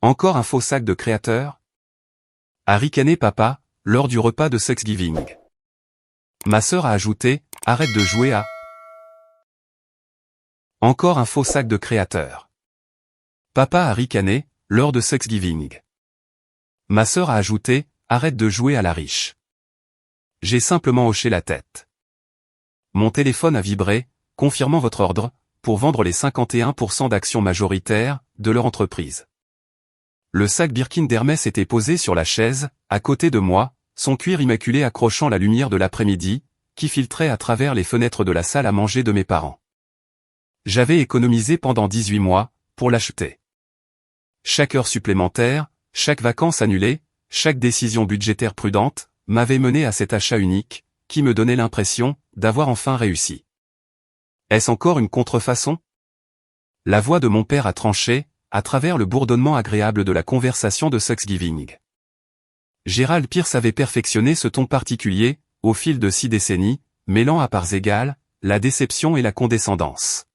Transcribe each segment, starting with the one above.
Encore un faux sac de créateur? A ricané papa, lors du repas de Thanksgiving. Ma sœur a ajouté, arrête de jouer à... Encore un faux sac de créateur. Papa a ricané, lors de Thanksgiving. Ma sœur a ajouté, arrête de jouer à la riche. J'ai simplement hoché la tête. Mon téléphone a vibré, confirmant votre ordre, pour vendre les 51% d'actions majoritaires de leur entreprise. Le sac Birkin d'Hermès était posé sur la chaise, à côté de moi, son cuir immaculé accrochant la lumière de l'après-midi, qui filtrait à travers les fenêtres de la salle à manger de mes parents. J'avais économisé pendant 18 mois, pour l'acheter. Chaque heure supplémentaire, chaque vacance annulée, chaque décision budgétaire prudente, m'avait mené à cet achat unique, qui me donnait l'impression d'avoir enfin réussi. Est-ce encore une contrefaçon? La voix de mon père a tranché, à travers le bourdonnement agréable de la conversation de Thanksgiving. Gérald Pierce avait perfectionné ce ton particulier, au fil de 6 décennies, mêlant à parts égales, la déception et la condescendance.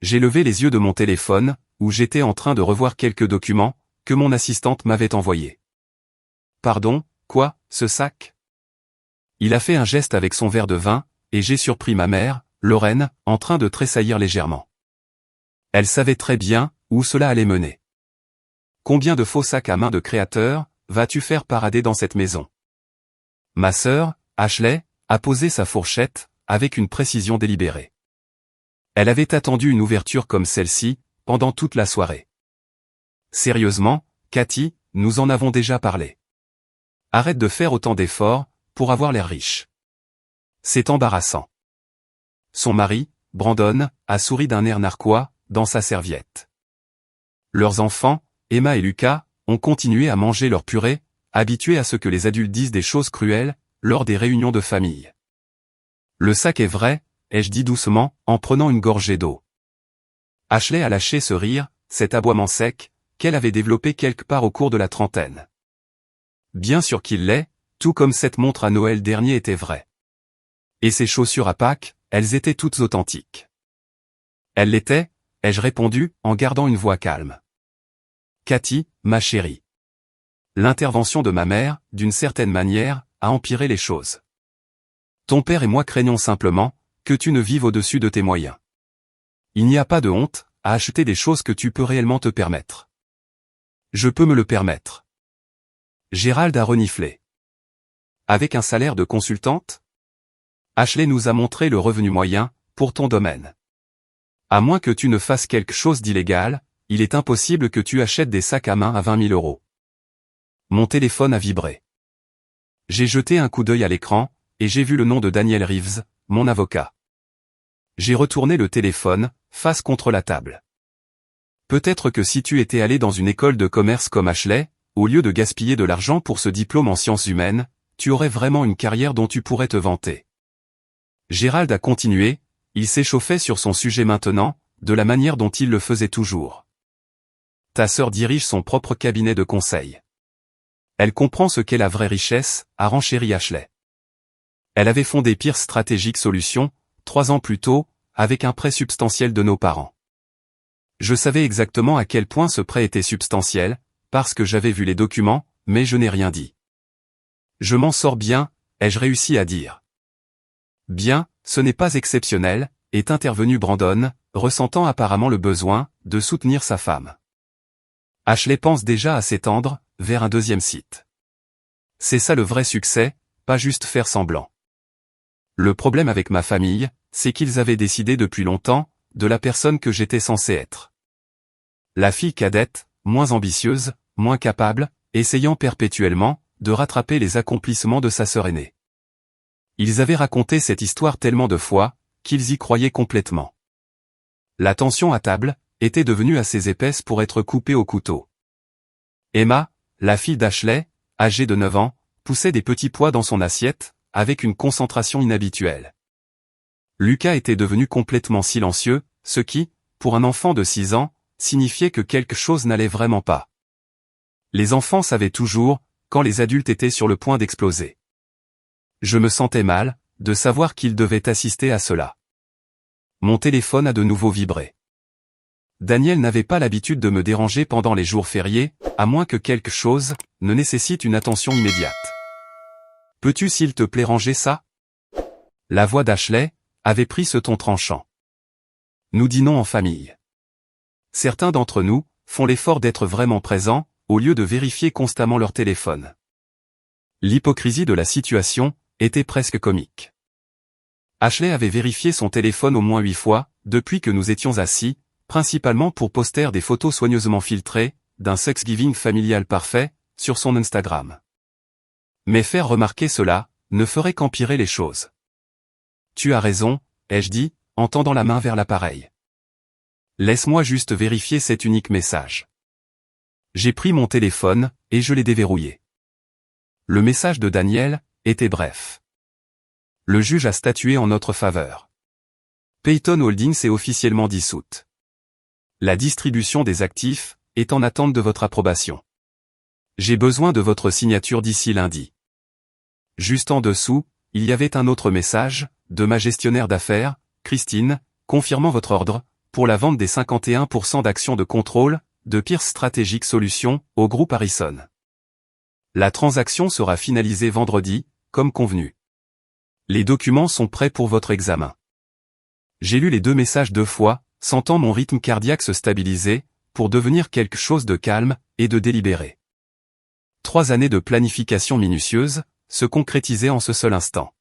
J'ai levé les yeux de mon téléphone, où j'étais en train de revoir quelques documents, que mon assistante m'avait envoyés. Pardon, quoi, ce sac? Il a fait un geste avec son verre de vin, et j'ai surpris ma mère, Lorraine, en train de tressaillir légèrement. Elle savait très bien où cela allait mener. Combien de faux sacs à main de créateur vas-tu faire parader dans cette maison? Ma sœur, Ashley, a posé sa fourchette, avec une précision délibérée. Elle avait attendu une ouverture comme celle-ci, pendant toute la soirée. Sérieusement, Cathy, nous en avons déjà parlé. Arrête de faire autant d'efforts, pour avoir l'air riche. C'est embarrassant. Son mari, Brandon, a souri d'un air narquois, dans sa serviette. Leurs enfants, Emma et Lucas, ont continué à manger leur purée, habitués à ce que les adultes disent des choses cruelles, lors des réunions de famille. Le sac est vrai, ai-je dit doucement, en prenant une gorgée d'eau. Ashley a lâché ce rire, cet aboiement sec, qu'elle avait développé quelque part au cours de la trentaine. Bien sûr qu'il l'est, tout comme cette montre à Noël dernier était vraie. Et ces chaussures à Pâques, elles étaient toutes authentiques. Elles l'étaient, ai-je répondu, en gardant une voix calme. Cathy, ma chérie. L'intervention de ma mère, d'une certaine manière, a empiré les choses. Ton père et moi craignons simplement, que tu ne vives au-dessus de tes moyens. Il n'y a pas de honte, à acheter des choses que tu peux réellement te permettre. Je peux me le permettre. Gérald a reniflé. Avec un salaire de consultante? Ashley nous a montré le revenu moyen, pour ton domaine. À moins que tu ne fasses quelque chose d'illégal, il est impossible que tu achètes des sacs à main à 20 000 euros. Mon téléphone a vibré. J'ai jeté un coup d'œil à l'écran, et j'ai vu le nom de Daniel Reeves, mon avocat. J'ai retourné le téléphone, face contre la table. Peut-être que si tu étais allé dans une école de commerce comme Ashley, au lieu de gaspiller de l'argent pour ce diplôme en sciences humaines, tu aurais vraiment une carrière dont tu pourrais te vanter. Gérald a continué, il s'échauffait sur son sujet maintenant, de la manière dont il le faisait toujours. Ta sœur dirige son propre cabinet de conseil. Elle comprend ce qu'est la vraie richesse, a renchéri Ashley. Elle avait fondé Pierce Strategic Solutions, 3 ans plus tôt, avec un prêt substantiel de nos parents. Je savais exactement à quel point ce prêt était substantiel, parce que j'avais vu les documents, mais je n'ai rien dit. Je m'en sors bien, ai-je réussi à dire. Bien, ce n'est pas exceptionnel, est intervenu Brandon, ressentant apparemment le besoin de soutenir sa femme. Ashley pense déjà à s'étendre vers un deuxième site. C'est ça le vrai succès, pas juste faire semblant. Le problème avec ma famille, c'est qu'ils avaient décidé depuis longtemps de la personne que j'étais censé être. La fille cadette, moins ambitieuse, moins capable, essayant perpétuellement de rattraper les accomplissements de sa sœur aînée. Ils avaient raconté cette histoire tellement de fois, qu'ils y croyaient complètement. La tension à table était devenue assez épaisse pour être coupée au couteau. Emma, la fille d'Ashley, âgée de 9 ans, poussait des petits pois dans son assiette, avec une concentration inhabituelle. Lucas était devenu complètement silencieux, ce qui, pour un enfant de 6 ans, signifiait que quelque chose n'allait vraiment pas. Les enfants savaient toujours, quand les adultes étaient sur le point d'exploser. Je me sentais mal, de savoir qu'ils devaient assister à cela. Mon téléphone a de nouveau vibré. Daniel n'avait pas l'habitude de me déranger pendant les jours fériés, à moins que quelque chose ne nécessite une attention immédiate. Peux-tu s'il te plaît ranger ça? La voix d'Ashley avait pris ce ton tranchant. Nous dînons en famille. Certains d'entre nous font l'effort d'être vraiment présents, au lieu de vérifier constamment leur téléphone. L'hypocrisie de la situation était presque comique. Ashley avait vérifié son téléphone au moins 8 fois, depuis que nous étions assis, principalement pour poster des photos soigneusement filtrées, d'un Thanksgiving familial parfait, sur son Instagram. Mais faire remarquer cela ne ferait qu'empirer les choses. Tu as raison, ai-je dit, en tendant la main vers l'appareil. Laisse-moi juste vérifier cet unique message. J'ai pris mon téléphone, et je l'ai déverrouillé. Le message de Daniel était bref. Le juge a statué en notre faveur. Peyton Holdings est officiellement dissoute. La distribution des actifs est en attente de votre approbation. J'ai besoin de votre signature d'ici lundi. Juste en dessous, il y avait un autre message, de ma gestionnaire d'affaires, Christine, confirmant votre ordre, pour la vente des 51% d'actions de contrôle, de Pierce Strategic Solutions, au groupe Harrison. La transaction sera finalisée vendredi, comme convenu. Les documents sont prêts pour votre examen. J'ai lu les 2 messages 2 fois, sentant mon rythme cardiaque se stabiliser, pour devenir quelque chose de calme et de délibéré. 3 années de planification minutieuse se concrétisaient en ce seul instant.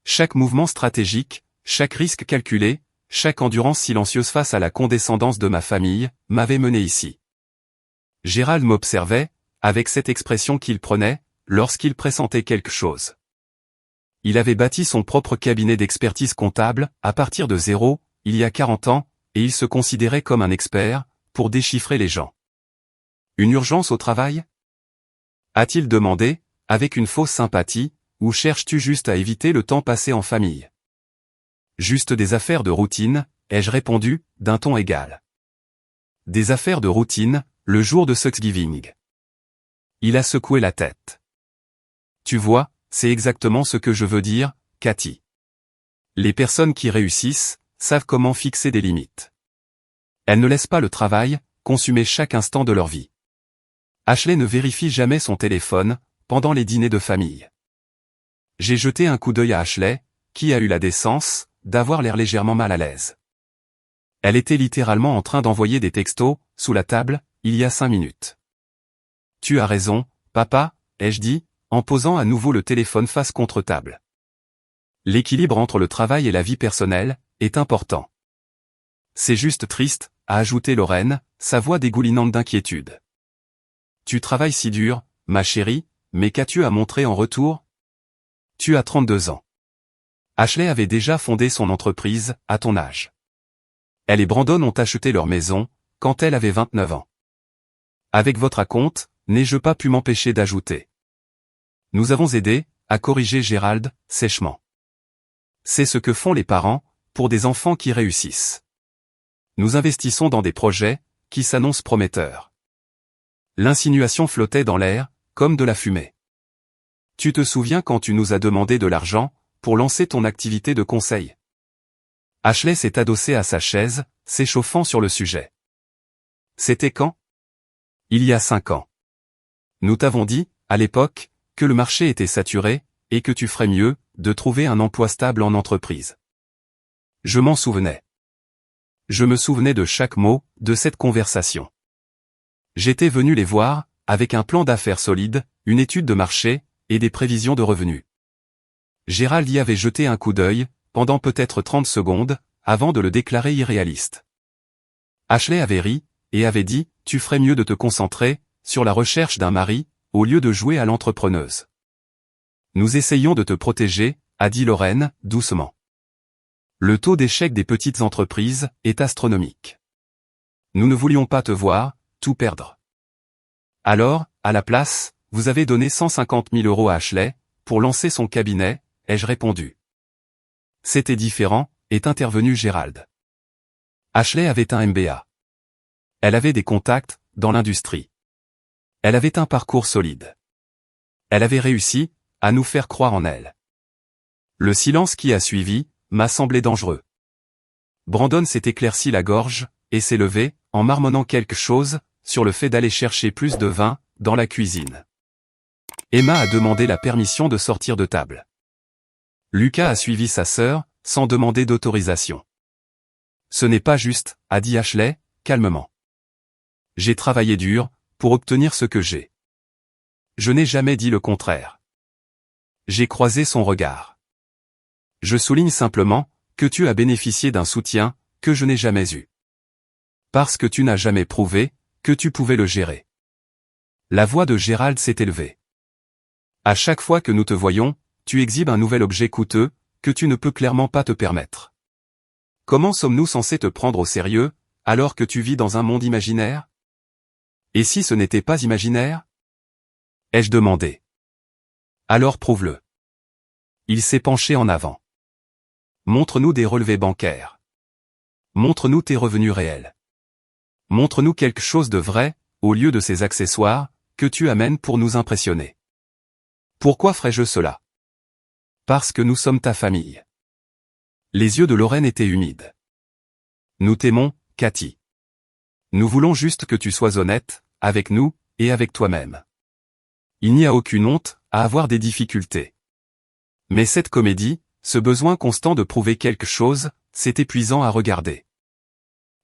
Chaque mouvement stratégique, chaque risque calculé, chaque endurance silencieuse face à la condescendance de ma famille, m'avait mené ici. Gérald m'observait, avec cette expression qu'il prenait, lorsqu'il pressentait quelque chose. Il avait bâti son propre cabinet d'expertise comptable, à partir de zéro, il y a 40 ans, et il se considérait comme un expert, pour déchiffrer les gens. Une urgence au travail? A-t-il demandé, avec une fausse sympathie, ou cherches-tu juste à éviter le temps passé en famille? Juste des affaires de routine, ai-je répondu, d'un ton égal. Des affaires de routine, le jour de Thanksgiving. Il a secoué la tête. Tu vois, c'est exactement ce que je veux dire, Cathy. Les personnes qui réussissent, savent comment fixer des limites. Elles ne laissent pas le travail consumer chaque instant de leur vie. Ashley ne vérifie jamais son téléphone, pendant les dîners de famille. J'ai jeté un coup d'œil à Ashley, qui a eu la décence d'avoir l'air légèrement mal à l'aise. Elle était littéralement en train d'envoyer des textos, sous la table, il y a 5 minutes. Tu as raison, papa, ai-je dit, en posant à nouveau le téléphone face contre table. L'équilibre entre le travail et la vie personnelle est important. C'est juste triste, a ajouté Lorraine, sa voix dégoulinante d'inquiétude. Tu travailles si dur, ma chérie, mais qu'as-tu à montrer en retour? Tu as 32 ans. Ashley avait déjà fondé son entreprise, à ton âge. Elle et Brandon ont acheté leur maison, quand elle avait 29 ans. Avec votre acompte, n'ai-je pas pu m'empêcher d'ajouter. Nous avons aidé, à corriger Gérald, sèchement. C'est ce que font les parents, pour des enfants qui réussissent. Nous investissons dans des projets, qui s'annoncent prometteurs. L'insinuation flottait dans l'air, comme de la fumée. Tu te souviens quand tu nous as demandé de l'argent, pour lancer ton activité de conseil? Ashley s'est adossée à sa chaise, s'échauffant sur le sujet. C'était quand? Il y a 5 ans. Nous t'avons dit, à l'époque, que le marché était saturé, et que tu ferais mieux, de trouver un emploi stable en entreprise. Je m'en souvenais. Je me souvenais de chaque mot, de cette conversation. J'étais venu les voir, avec un plan d'affaires solide, une étude de marché, et des prévisions de revenus. Gérald y avait jeté un coup d'œil, pendant peut-être 30 secondes, avant de le déclarer irréaliste. Ashley avait ri, et avait dit, tu ferais mieux de te concentrer, sur la recherche d'un mari, au lieu de jouer à l'entrepreneuse. Nous essayons de te protéger, a dit Lorraine, doucement. Le taux d'échec des petites entreprises est astronomique. Nous ne voulions pas te voir, tout perdre. Alors, à la place, vous avez donné 150 000 € à Ashley, pour lancer son cabinet, ai-je répondu. C'était différent, est intervenu Gérald. Ashley avait un MBA. Elle avait des contacts, dans l'industrie. Elle avait un parcours solide. Elle avait réussi, à nous faire croire en elle. Le silence qui a suivi, m'a semblé dangereux. Brandon s'est éclairci la gorge, et s'est levé, en marmonnant quelque chose, sur le fait d'aller chercher plus de vin, dans la cuisine. Emma a demandé la permission de sortir de table. Lucas a suivi sa sœur, sans demander d'autorisation. Ce n'est pas juste, a dit Ashley, calmement. J'ai travaillé dur, pour obtenir ce que j'ai. Je n'ai jamais dit le contraire. J'ai croisé son regard. Je souligne simplement, que tu as bénéficié d'un soutien, que je n'ai jamais eu. Parce que tu n'as jamais prouvé, que tu pouvais le gérer. La voix de Gérald s'est élevée. À chaque fois que nous te voyons, tu exhibes un nouvel objet coûteux, que tu ne peux clairement pas te permettre. Comment sommes-nous censés te prendre au sérieux, alors que tu vis dans un monde imaginaire? Et si ce n'était pas imaginaire? Ai-je demandé. Alors prouve-le. Il s'est penché en avant. Montre-nous des relevés bancaires. Montre-nous tes revenus réels. Montre-nous quelque chose de vrai, au lieu de ces accessoires, que tu amènes pour nous impressionner. Pourquoi ferais-je cela? Parce que nous sommes ta famille. Les yeux de Lorraine étaient humides. Nous t'aimons, Cathy. Nous voulons juste que tu sois honnête, avec nous, et avec toi-même. Il n'y a aucune honte, à avoir des difficultés. Mais cette comédie, ce besoin constant de prouver quelque chose, c'est épuisant à regarder.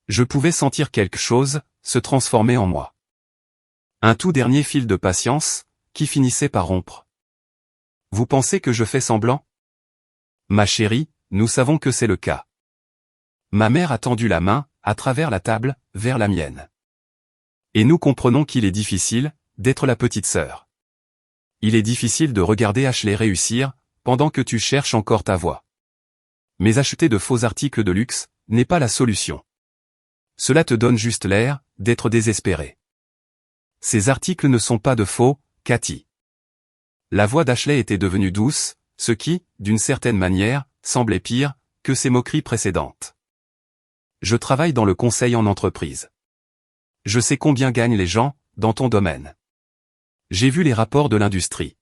Je pouvais sentir quelque chose, se transformer en moi. Un tout dernier fil de patience, qui finissait par rompre. Vous pensez que je fais semblant? Ma chérie, nous savons que c'est le cas. Ma mère a tendu la main, à travers la table, vers la mienne. Et nous comprenons qu'il est difficile, d'être la petite sœur. Il est difficile de regarder Ashley réussir, pendant que tu cherches encore ta voie. Mais acheter de faux articles de luxe, n'est pas la solution. Cela te donne juste l'air, d'être désespéré. Ces articles ne sont pas de faux, Cathy. La voix d'Ashley était devenue douce, ce qui, d'une certaine manière, semblait pire, que ses moqueries précédentes. Je travaille dans le conseil en entreprise. Je sais combien gagnent les gens, dans ton domaine. J'ai vu les rapports de l'industrie.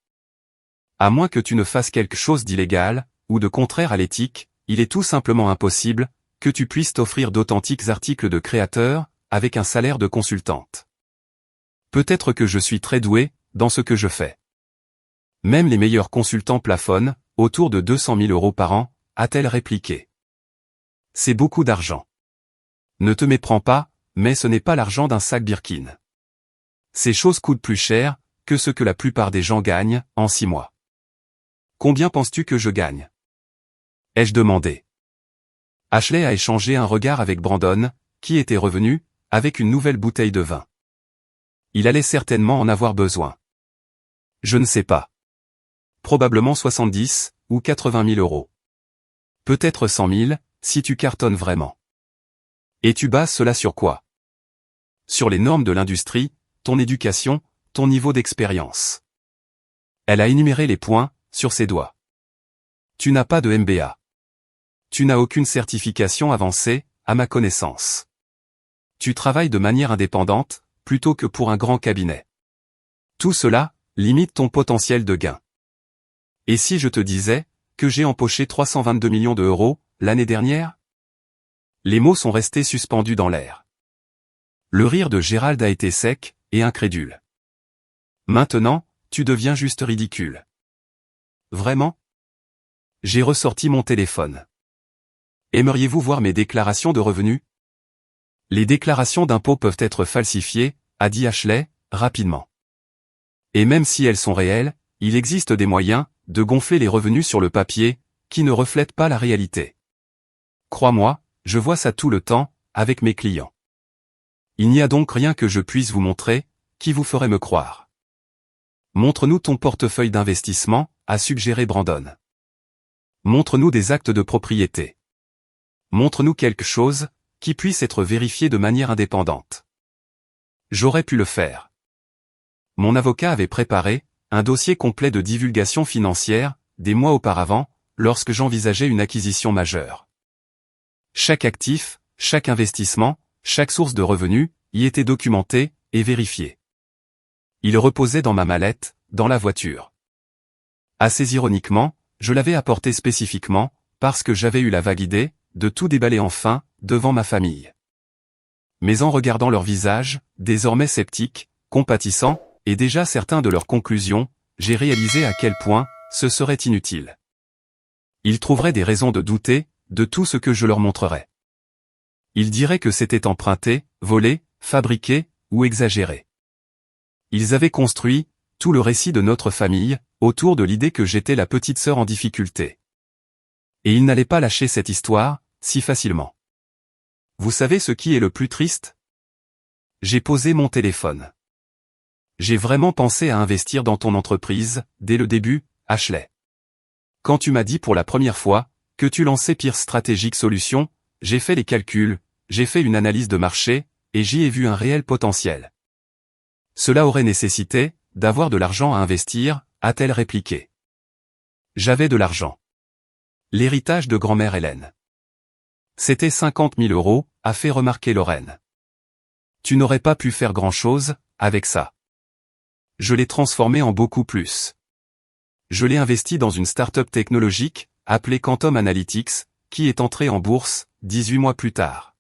À moins que tu ne fasses quelque chose d'illégal, ou de contraire à l'éthique, il est tout simplement impossible, que tu puisses t'offrir d'authentiques articles de créateurs, avec un salaire de consultante. Peut-être que je suis très doué, dans ce que je fais. Même les meilleurs consultants plafonnent, autour de 200 000 € par an, a-t-elle répliqué. C'est beaucoup d'argent. Ne te méprends pas, mais ce n'est pas l'argent d'un sac Birkin. Ces choses coûtent plus cher, que ce que la plupart des gens gagnent, en 6 mois. Combien penses-tu que je gagne? Ai-je demandé. Ashley a échangé un regard avec Brandon, qui était revenu, avec une nouvelle bouteille de vin. Il allait certainement en avoir besoin. Je ne sais pas. Probablement 70, ou 80 000 €. Peut-être 100 000, si tu cartonnes vraiment. Et tu bases cela sur quoi? Sur les normes de l'industrie, ton éducation, ton niveau d'expérience. Elle a énuméré les points, sur ses doigts. Tu n'as pas de MBA. Tu n'as aucune certification avancée, à ma connaissance. Tu travailles de manière indépendante, plutôt que pour un grand cabinet. Tout cela, limite ton potentiel de gain. Et si je te disais, que j'ai empoché 322 millions €, l'année dernière? Les mots sont restés suspendus dans l'air. Le rire de Gérald a été sec, et incrédule. Maintenant, tu deviens juste ridicule. Vraiment? J'ai ressorti mon téléphone. Aimeriez-vous voir mes déclarations de revenus? Les déclarations d'impôts peuvent être falsifiées, a dit Ashley, rapidement. Et même si elles sont réelles, il existe des moyens, de gonfler les revenus sur le papier, qui ne reflètent pas la réalité. Crois-moi, je vois ça tout le temps, avec mes clients. Il n'y a donc rien que je puisse vous montrer, qui vous ferait me croire. Montre-nous ton portefeuille d'investissement, a suggéré Brandon. Montre-nous des actes de propriété. Montre-nous quelque chose, qui puisse être vérifié de manière indépendante. J'aurais pu le faire. Mon avocat avait préparé, un dossier complet de divulgation financière, des mois auparavant, lorsque j'envisageais une acquisition majeure. Chaque actif, chaque investissement, chaque source de revenus, y était documenté, et vérifié. Il reposait dans ma mallette, dans la voiture. Assez ironiquement, je l'avais apporté spécifiquement, parce que j'avais eu la vague idée, de tout déballer enfin, devant ma famille. Mais en regardant leur visage, désormais sceptiques, compatissants, et déjà certains de leurs conclusions, j'ai réalisé à quel point ce serait inutile. Ils trouveraient des raisons de douter de tout ce que je leur montrerais. Ils diraient que c'était emprunté, volé, fabriqué ou exagéré. Ils avaient construit tout le récit de notre famille autour de l'idée que j'étais la petite sœur en difficulté. Et ils n'allaient pas lâcher cette histoire si facilement. Vous savez ce qui est le plus triste? J'ai posé mon téléphone. J'ai vraiment pensé à investir dans ton entreprise, dès le début, Ashley. Quand tu m'as dit pour la première fois que tu lançais Pierce Strategic Solutions, j'ai fait les calculs, j'ai fait une analyse de marché, et j'y ai vu un réel potentiel. Cela aurait nécessité d'avoir de l'argent à investir, a-t-elle répliqué. J'avais de l'argent. L'héritage de grand-mère Hélène. C'était 50 000 €, a fait remarquer Lorraine. Tu n'aurais pas pu faire grand-chose avec ça. Je l'ai transformé en beaucoup plus. Je l'ai investi dans une start-up technologique, appelée Quantum Analytics, qui est entrée en bourse, 18 mois plus tard.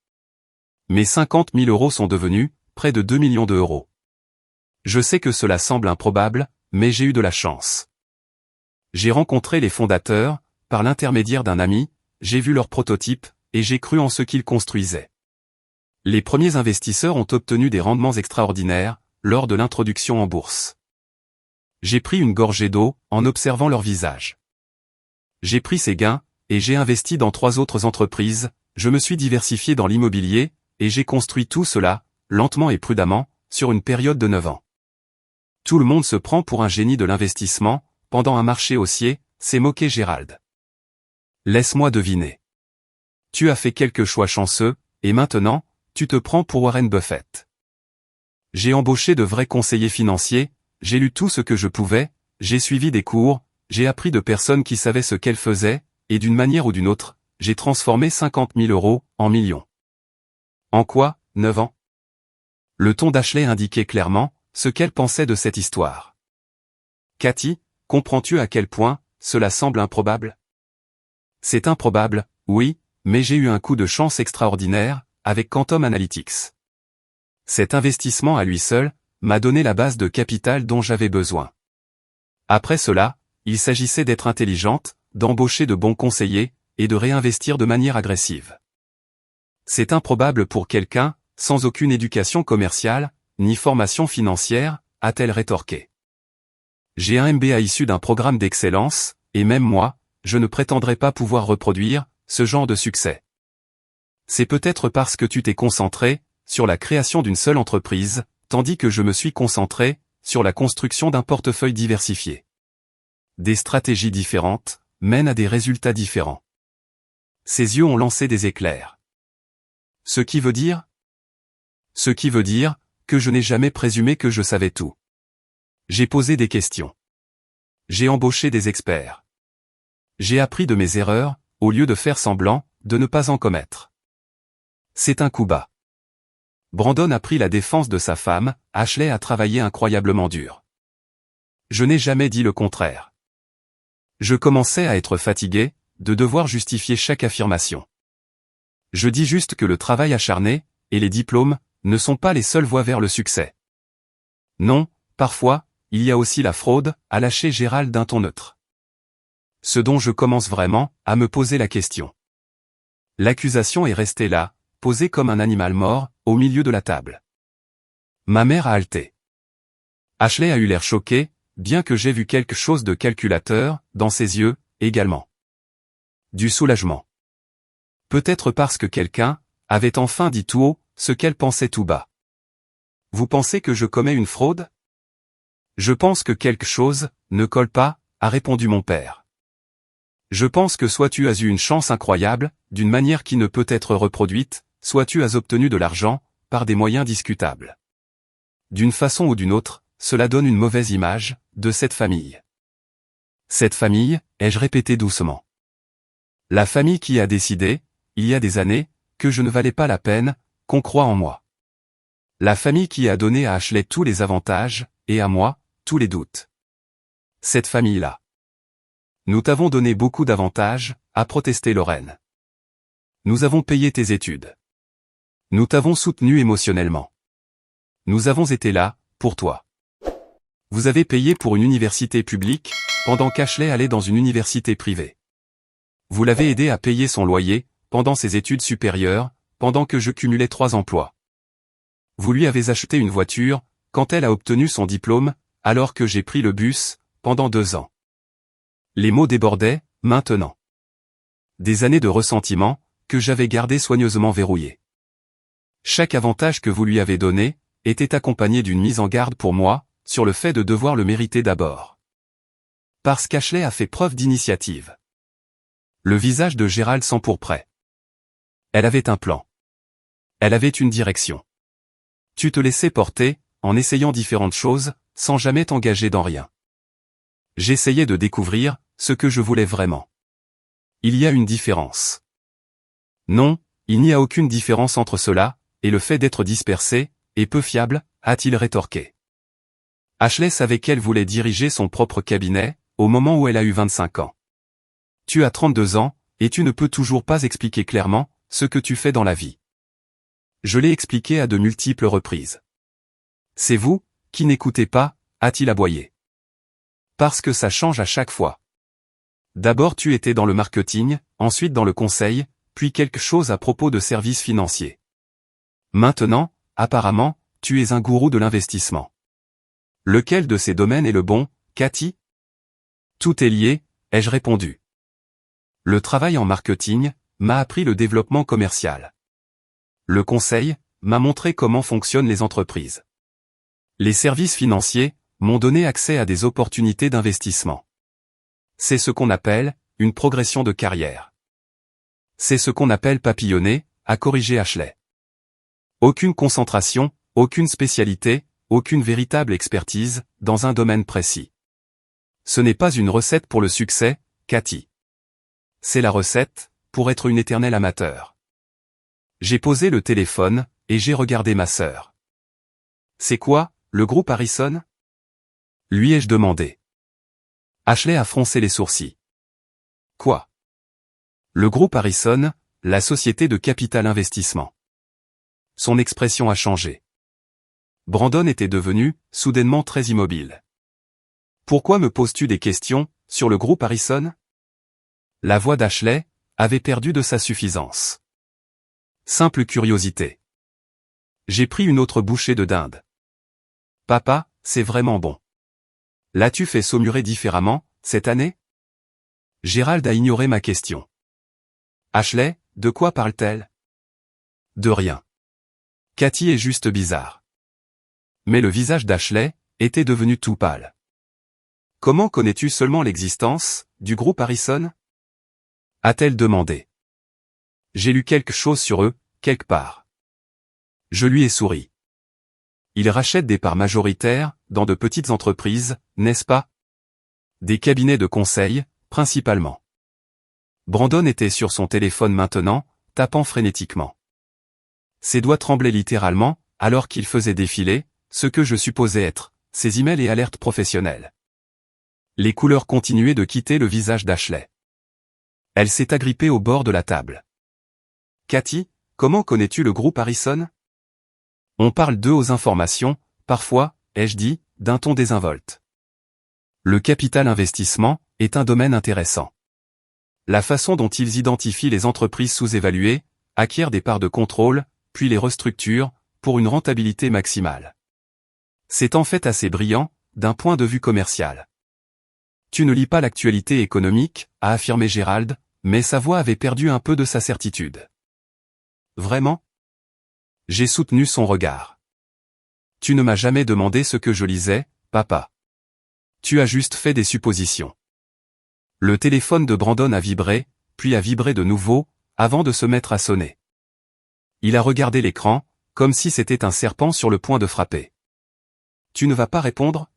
Mes 50 000 € sont devenus près de 2 millions d'euros. Je sais que cela semble improbable, mais j'ai eu de la chance. J'ai rencontré les fondateurs, par l'intermédiaire d'un ami, j'ai vu leur prototype, et j'ai cru en ce qu'ils construisaient. Les premiers investisseurs ont obtenu des rendements extraordinaires, lors de l'introduction en bourse. J'ai pris une gorgée d'eau, en observant leur visage. J'ai pris ces gains, et j'ai investi dans 3 autres entreprises, je me suis diversifié dans l'immobilier, et j'ai construit tout cela, lentement et prudemment, sur une période de 9 ans. Tout le monde se prend pour un génie de l'investissement, pendant un marché haussier, s'est moqué Gérald. Laisse-moi deviner. Tu as fait quelques choix chanceux, et maintenant, tu te prends pour Warren Buffett. J'ai embauché de vrais conseillers financiers, j'ai lu tout ce que je pouvais, j'ai suivi des cours, j'ai appris de personnes qui savaient ce qu'elles faisaient, et d'une manière ou d'une autre, j'ai transformé 50 000 € en millions. En quoi, 9 ans? Le ton d'Ashley indiquait clairement ce qu'elle pensait de cette histoire. Cathy, comprends-tu à quel point cela semble improbable? C'est improbable, oui, mais j'ai eu un coup de chance extraordinaire avec Quantum Analytics. Cet investissement à lui seul m'a donné la base de capital dont j'avais besoin. Après cela, il s'agissait d'être intelligente, d'embaucher de bons conseillers, et de réinvestir de manière agressive. C'est improbable pour quelqu'un, sans aucune éducation commerciale, ni formation financière, a-t-elle rétorqué. J'ai un MBA issu d'un programme d'excellence, et même moi, je ne prétendrai pas pouvoir reproduire ce genre de succès. C'est peut-être parce que tu t'es concentré sur la création d'une seule entreprise, tandis que je me suis concentré sur la construction d'un portefeuille diversifié. Des stratégies différentes mènent à des résultats différents. Ses yeux ont lancé des éclairs. Ce qui veut dire que je n'ai jamais présumé que je savais tout. J'ai posé des questions. J'ai embauché des experts. J'ai appris de mes erreurs, au lieu de faire semblant de ne pas en commettre. C'est un coup bas. Brandon a pris la défense de sa femme, Ashley a travaillé incroyablement dur. Je n'ai jamais dit le contraire. Je commençais à être fatigué, de devoir justifier chaque affirmation. Je dis juste que le travail acharné, et les diplômes, ne sont pas les seules voies vers le succès. Non, parfois, il y a aussi la fraude, a lâché Gérald d'un ton neutre. Ce dont je commence vraiment à me poser la question. L'accusation est restée là, posée comme un animal mort, au milieu de la table. Ma mère a halté. Ashley a eu l'air choqué, bien que j'ai vu quelque chose de calculateur, dans ses yeux, également. Du soulagement. Peut-être parce que quelqu'un avait enfin dit tout haut ce qu'elle pensait tout bas. Vous pensez que je commets une fraude? Je pense que quelque chose ne colle pas, a répondu mon père. Je pense que soit tu as eu une chance incroyable, d'une manière qui ne peut être reproduite, soit tu as obtenu de l'argent, par des moyens discutables. D'une façon ou d'une autre, cela donne une mauvaise image de cette famille. Cette famille, ai-je répété doucement. La famille qui a décidé, il y a des années, que je ne valais pas la peine qu'on croie en moi. La famille qui a donné à Ashley tous les avantages, et à moi, tous les doutes. Cette famille-là. Nous t'avons donné beaucoup d'avantages, a protesté Lorraine. Nous avons payé tes études. Nous t'avons soutenu émotionnellement. Nous avons été là, pour toi. Vous avez payé pour une université publique, pendant qu'Ashley allait dans une université privée. Vous l'avez aidé à payer son loyer, pendant ses études supérieures, pendant que je cumulais 3 emplois. Vous lui avez acheté une voiture, quand elle a obtenu son diplôme, alors que j'ai pris le bus, pendant 2 ans. Les mots débordaient, maintenant. Des années de ressentiment, que j'avais gardé soigneusement verrouillés. Chaque avantage que vous lui avez donné, était accompagné d'une mise en garde pour moi, sur le fait de devoir le mériter d'abord. Parce qu'Ashley a fait preuve d'initiative. Le visage de Gérald s'empourprait. Elle avait un plan. Elle avait une direction. Tu te laissais porter, en essayant différentes choses, sans jamais t'engager dans rien. J'essayais de découvrir, ce que je voulais vraiment. Il y a une différence. Non, il n'y a aucune différence entre cela, et le fait d'être dispersé, et peu fiable, a-t-il rétorqué. Ashley savait qu'elle voulait diriger son propre cabinet, au moment où elle a eu 25 ans. Tu as 32 ans, et tu ne peux toujours pas expliquer clairement, ce que tu fais dans la vie. Je l'ai expliqué à de multiples reprises. C'est vous, qui n'écoutez pas, a-t-il aboyé. Parce que ça change à chaque fois. D'abord tu étais dans le marketing, ensuite dans le conseil, puis quelque chose à propos de services financiers. Maintenant, apparemment, tu es un gourou de l'investissement. Lequel de ces domaines est le bon, Cathy? Tout est lié, ai-je répondu. Le travail en marketing m'a appris le développement commercial. Le conseil m'a montré comment fonctionnent les entreprises. Les services financiers m'ont donné accès à des opportunités d'investissement. C'est ce qu'on appelle une progression de carrière. C'est ce qu'on appelle papillonner, a corrigé Ashley. Aucune concentration, aucune spécialité, aucune véritable expertise, dans un domaine précis. Ce n'est pas une recette pour le succès, Cathy. C'est la recette, pour être une éternelle amateur. J'ai posé le téléphone, et j'ai regardé ma sœur. C'est quoi, le groupe Harrison? Lui ai-je demandé. Ashley a froncé les sourcils. Quoi? Le groupe Harrison, la société de capital investissement. Son expression a changé. Brandon était devenu, soudainement très immobile. Pourquoi me poses-tu des questions, sur le groupe Harrison? La voix d'Ashley avait perdu de sa suffisance. Simple curiosité. J'ai pris une autre bouchée de dinde. Papa, c'est vraiment bon. L'as-tu fait saumurer différemment, cette année? Gérald a ignoré ma question. Ashley, de quoi parle-t-elle? De rien. Cathy est juste bizarre. Mais le visage d'Ashley était devenu tout pâle. Comment connais-tu seulement l'existence du groupe Harrison? A-t-elle demandé. J'ai lu quelque chose sur eux, quelque part. Je lui ai souri. Ils rachètent des parts majoritaires, dans de petites entreprises, n'est-ce pas? Des cabinets de conseil, principalement. Brandon était sur son téléphone maintenant, tapant frénétiquement. Ses doigts tremblaient littéralement, alors qu'il faisait défiler, ce que je supposais être, ses emails et alertes professionnelles. Les couleurs continuaient de quitter le visage d'Ashley. Elle s'est agrippée au bord de la table. Cathy, comment connais-tu le groupe Harrison? On parle d'eux aux informations, parfois, ai-je dit, d'un ton désinvolte. Le capital investissement est un domaine intéressant. La façon dont ils identifient les entreprises sous-évaluées, acquièrent des parts de contrôle, puis les restructurent, pour une rentabilité maximale. C'est en fait assez brillant, d'un point de vue commercial. Tu ne lis pas l'actualité économique, a affirmé Gérald, mais sa voix avait perdu un peu de sa certitude. Vraiment? J'ai soutenu son regard. Tu ne m'as jamais demandé ce que je lisais, papa. Tu as juste fait des suppositions. Le téléphone de Brandon a vibré, puis a vibré de nouveau, avant de se mettre à sonner. Il a regardé l'écran, comme si c'était un serpent sur le point de frapper. Tu ne vas pas répondre?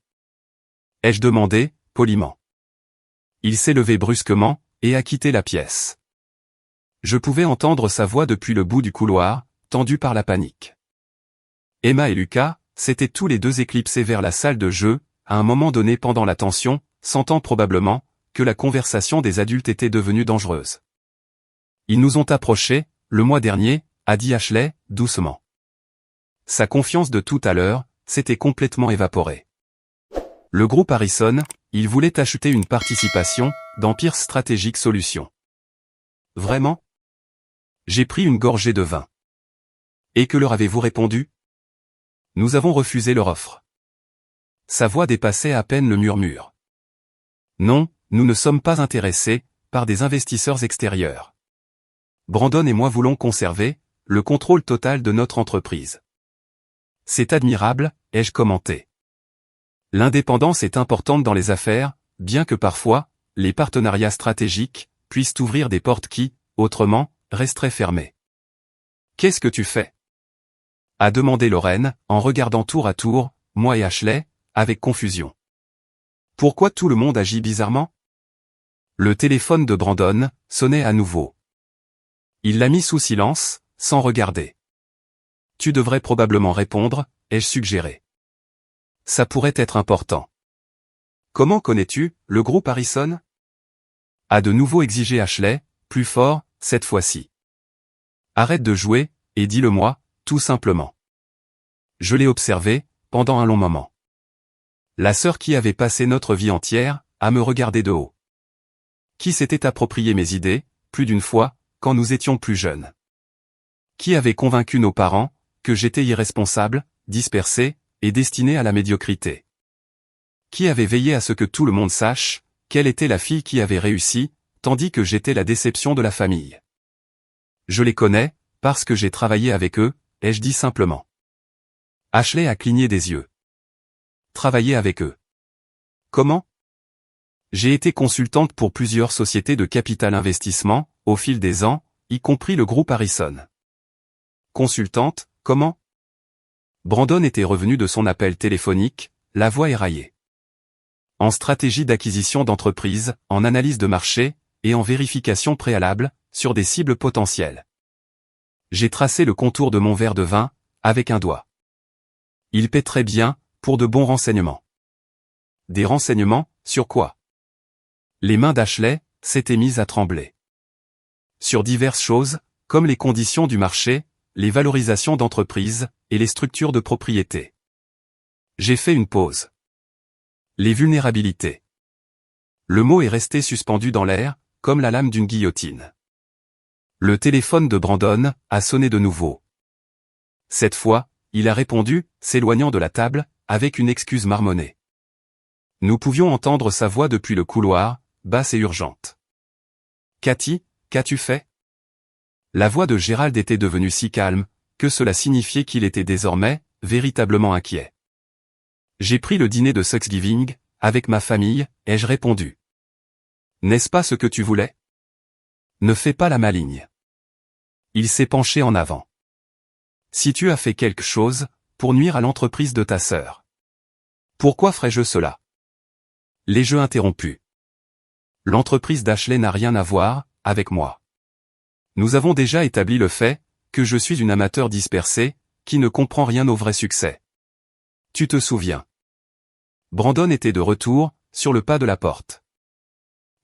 Ai-je demandé, poliment. Il s'est levé brusquement, et a quitté la pièce. Je pouvais entendre sa voix depuis le bout du couloir, tendu par la panique. Emma et Lucas s'étaient tous les deux éclipsés vers la salle de jeu, à un moment donné pendant la tension, sentant probablement que la conversation des adultes était devenue dangereuse. Ils nous ont approchés, le mois dernier, a dit Ashley, doucement. Sa confiance de tout à l'heure s'était complètement évaporée. Le groupe Harrison, il voulait acheter une participation dans Pierce Strategic Solutions. Vraiment? J'ai pris une gorgée de vin. Et que leur avez-vous répondu? Nous avons refusé leur offre. Sa voix dépassait à peine le murmure. Non, nous ne sommes pas intéressés par des investisseurs extérieurs. Brandon et moi voulons conserver le contrôle total de notre entreprise. C'est admirable, ai-je commenté. L'indépendance est importante dans les affaires, bien que parfois, les partenariats stratégiques puissent ouvrir des portes qui, autrement, resteraient fermées. Qu'est-ce que tu fais? A demandé Lorraine, en regardant tour à tour, moi et Ashley, avec confusion. Pourquoi tout le monde agit bizarrement? Le téléphone de Brandon sonnait à nouveau. Il l'a mis sous silence, sans regarder. Tu devrais probablement répondre, ai-je suggéré. Ça pourrait être important. Comment connais-tu le groupe Harrison? A de nouveau exigé Ashley, plus fort, cette fois-ci. Arrête de jouer, et dis-le-moi, tout simplement. Je l'ai observé, pendant un long moment. La sœur qui avait passé notre vie entière, à me regarder de haut. Qui s'était approprié mes idées, plus d'une fois, quand nous étions plus jeunes. Qui avait convaincu nos parents, que j'étais irresponsable, dispersé, et destiné à la médiocrité. Qui avait veillé à ce que tout le monde sache, quelle était la fille qui avait réussi, tandis que j'étais la déception de la famille. Je les connais, parce que j'ai travaillé avec eux, ai-je dit simplement. Ashley a cligné des yeux. Travailler avec eux. Comment? J'ai été consultante pour plusieurs sociétés de capital investissement, au fil des ans, y compris le groupe Harrison. Consultante, comment? Brandon était revenu de son appel téléphonique, la voix éraillée. En stratégie d'acquisition d'entreprise, en analyse de marché, et en vérification préalable, sur des cibles potentielles. J'ai tracé le contour de mon verre de vin, avec un doigt. Il paie très bien, pour de bons renseignements. Des renseignements, sur quoi? Les mains d'Ashley s'étaient mises à trembler. Sur diverses choses, comme les conditions du marché, les valorisations d'entreprise, et les structures de propriété. J'ai fait une pause. Les vulnérabilités. Le mot est resté suspendu dans l'air, comme la lame d'une guillotine. Le téléphone de Brandon a sonné de nouveau. Cette fois, il a répondu, s'éloignant de la table, avec une excuse marmonnée. Nous pouvions entendre sa voix depuis le couloir, basse et urgente. Cathy, qu'as-tu fait? La voix de Gérald était devenue si calme, que cela signifiait qu'il était désormais, véritablement inquiet. J'ai pris le dîner de Thanksgiving, avec ma famille, ai-je répondu. N'est-ce pas ce que tu voulais? Ne fais pas la maligne. Il s'est penché en avant. Si tu as fait quelque chose, pour nuire à l'entreprise de ta sœur. Pourquoi ferais-je cela? Les jeux interrompus. L'entreprise d'Ashley n'a rien à voir, avec moi. Nous avons déjà établi le fait, que je suis une amateur dispersée, qui ne comprend rien au vrai succès. Tu te souviens. Brandon était de retour, sur le pas de la porte.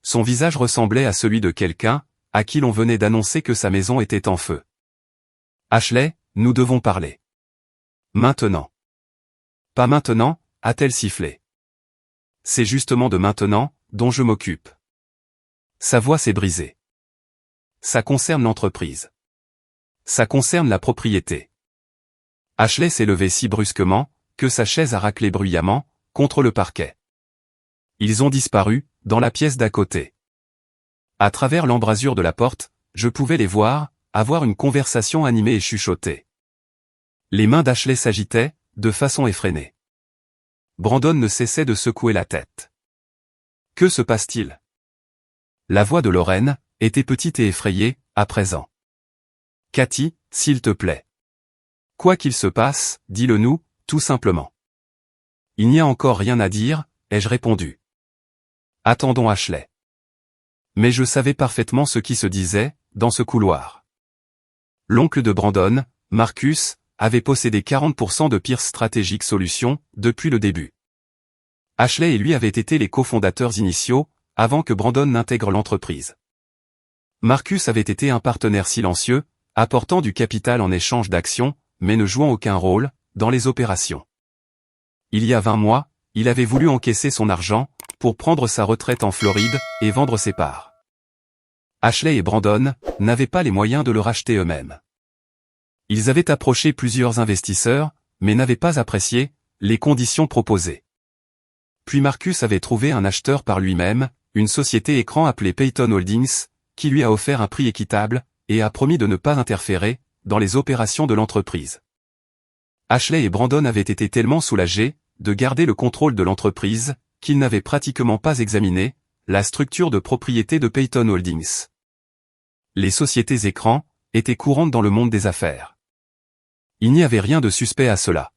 Son visage ressemblait à celui de quelqu'un, à qui l'on venait d'annoncer que sa maison était en feu. Ashley, nous devons parler. Maintenant. Pas maintenant, a-t-elle sifflé. C'est justement de maintenant, dont je m'occupe. Sa voix s'est brisée. Ça concerne l'entreprise. Ça concerne la propriété. Ashley s'est levée si brusquement, que sa chaise a raclé bruyamment, contre le parquet. Ils ont disparu, dans la pièce d'à côté. À travers l'embrasure de la porte, je pouvais les voir, avoir une conversation animée et chuchotée. Les mains d'Ashley s'agitaient, de façon effrénée. Brandon ne cessait de secouer la tête. Que se passe-t-il? La voix de Lorraine était petite et effrayée, à présent. Cathy, s'il te plaît. Quoi qu'il se passe, dis-le-nous, tout simplement. Il n'y a encore rien à dire, ai-je répondu. Attendons Ashley. Mais je savais parfaitement ce qui se disait, dans ce couloir. L'oncle de Brandon, Marcus, avait possédé 40% de Pierce Strategic Solutions, depuis le début. Ashley et lui avaient été les cofondateurs initiaux, avant que Brandon n'intègre l'entreprise. Marcus avait été un partenaire silencieux, apportant du capital en échange d'actions, mais ne jouant aucun rôle dans les opérations. Il y a 20 mois, il avait voulu encaisser son argent pour prendre sa retraite en Floride et vendre ses parts. Ashley et Brandon n'avaient pas les moyens de le racheter eux-mêmes. Ils avaient approché plusieurs investisseurs, mais n'avaient pas apprécié les conditions proposées. Puis Marcus avait trouvé un acheteur par lui-même, une société écran appelée Payton Holdings, qui lui a offert un prix équitable et a promis de ne pas interférer dans les opérations de l'entreprise. Ashley et Brandon avaient été tellement soulagés de garder le contrôle de l'entreprise qu'ils n'avaient pratiquement pas examiné la structure de propriété de Payton Holdings. Les sociétés écrans étaient courantes dans le monde des affaires. Il n'y avait rien de suspect à cela.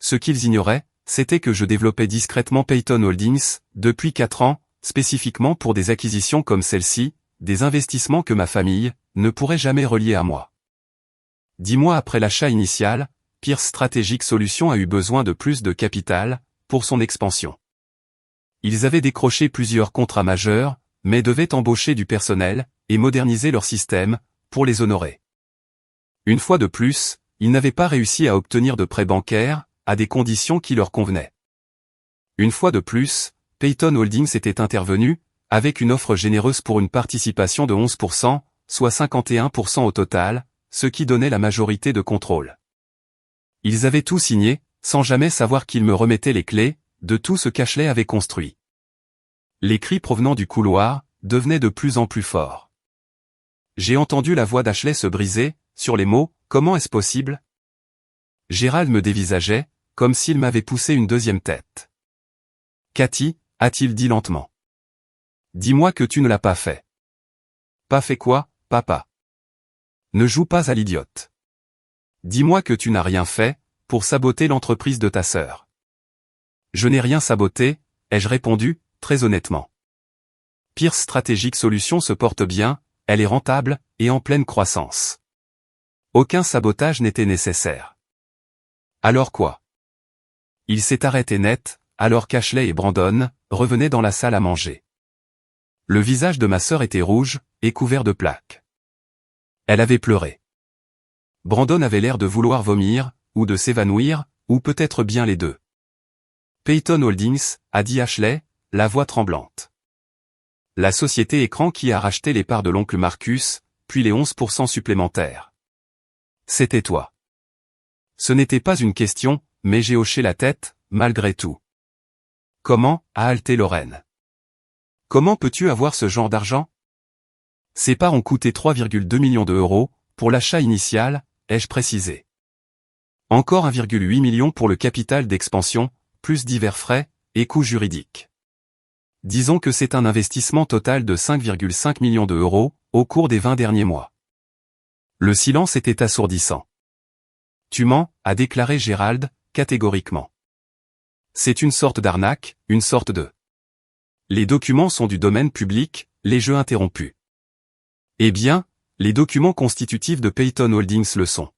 Ce qu'ils ignoraient, c'était que je développais discrètement Payton Holdings depuis 4 ans, spécifiquement pour des acquisitions comme celle-ci, des investissements que ma famille ne pourrait jamais relier à moi. 10 mois après l'achat initial, Pierce Strategic Solutions a eu besoin de plus de capital pour son expansion. Ils avaient décroché plusieurs contrats majeurs, mais devaient embaucher du personnel et moderniser leur système pour les honorer. Une fois de plus, ils n'avaient pas réussi à obtenir de prêts bancaires à des conditions qui leur convenaient. Une fois de plus, Payton Holdings était intervenu avec une offre généreuse pour une participation de 11%, soit 51% au total, ce qui donnait la majorité de contrôle. Ils avaient tout signé, sans jamais savoir qu'ils me remettaient les clés de tout ce qu'Ashley avait construit. Les cris provenant du couloir devenaient de plus en plus forts. J'ai entendu la voix d'Ashley se briser sur les mots « Comment est-ce possible ?» Gérald me dévisageait, comme s'il m'avait poussé une deuxième tête. « Cathy » a-t-il dit lentement. « Dis-moi que tu ne l'as pas fait. »« Pas fait quoi, papa ? » Ne joue pas à l'idiote. Dis-moi que tu n'as rien fait pour saboter l'entreprise de ta sœur. Je n'ai rien saboté, ai-je répondu, très honnêtement. Pierce Strategic Solutions se porte bien, elle est rentable et en pleine croissance. Aucun sabotage n'était nécessaire. Alors quoi? Il s'est arrêté net, alors qu'Ashley et Brandon revenaient dans la salle à manger. Le visage de ma sœur était rouge et couvert de plaques. Elle avait pleuré. Brandon avait l'air de vouloir vomir, ou de s'évanouir, ou peut-être bien les deux. Payton Holdings, a dit Ashley, la voix tremblante. La société écran qui a racheté les parts de l'oncle Marcus, puis les 11% supplémentaires. C'était toi. Ce n'était pas une question, mais j'ai hoché la tête, malgré tout. Comment, a haleté Lorraine. Comment peux-tu avoir ce genre d'argent? Ces parts ont coûté 3,2 millions d'euros, pour l'achat initial, ai-je précisé. Encore 1,8 million pour le capital d'expansion, plus divers frais, et coûts juridiques. Disons que c'est un investissement total de 5,5 millions d'euros, au cours des 20 derniers mois. Le silence était assourdissant. Tu mens, a déclaré Gérald, catégoriquement. C'est une sorte d'arnaque, une sorte de... Les documents sont du domaine public, les jeux interrompus. Eh bien, les documents constitutifs de Payton Holdings le sont.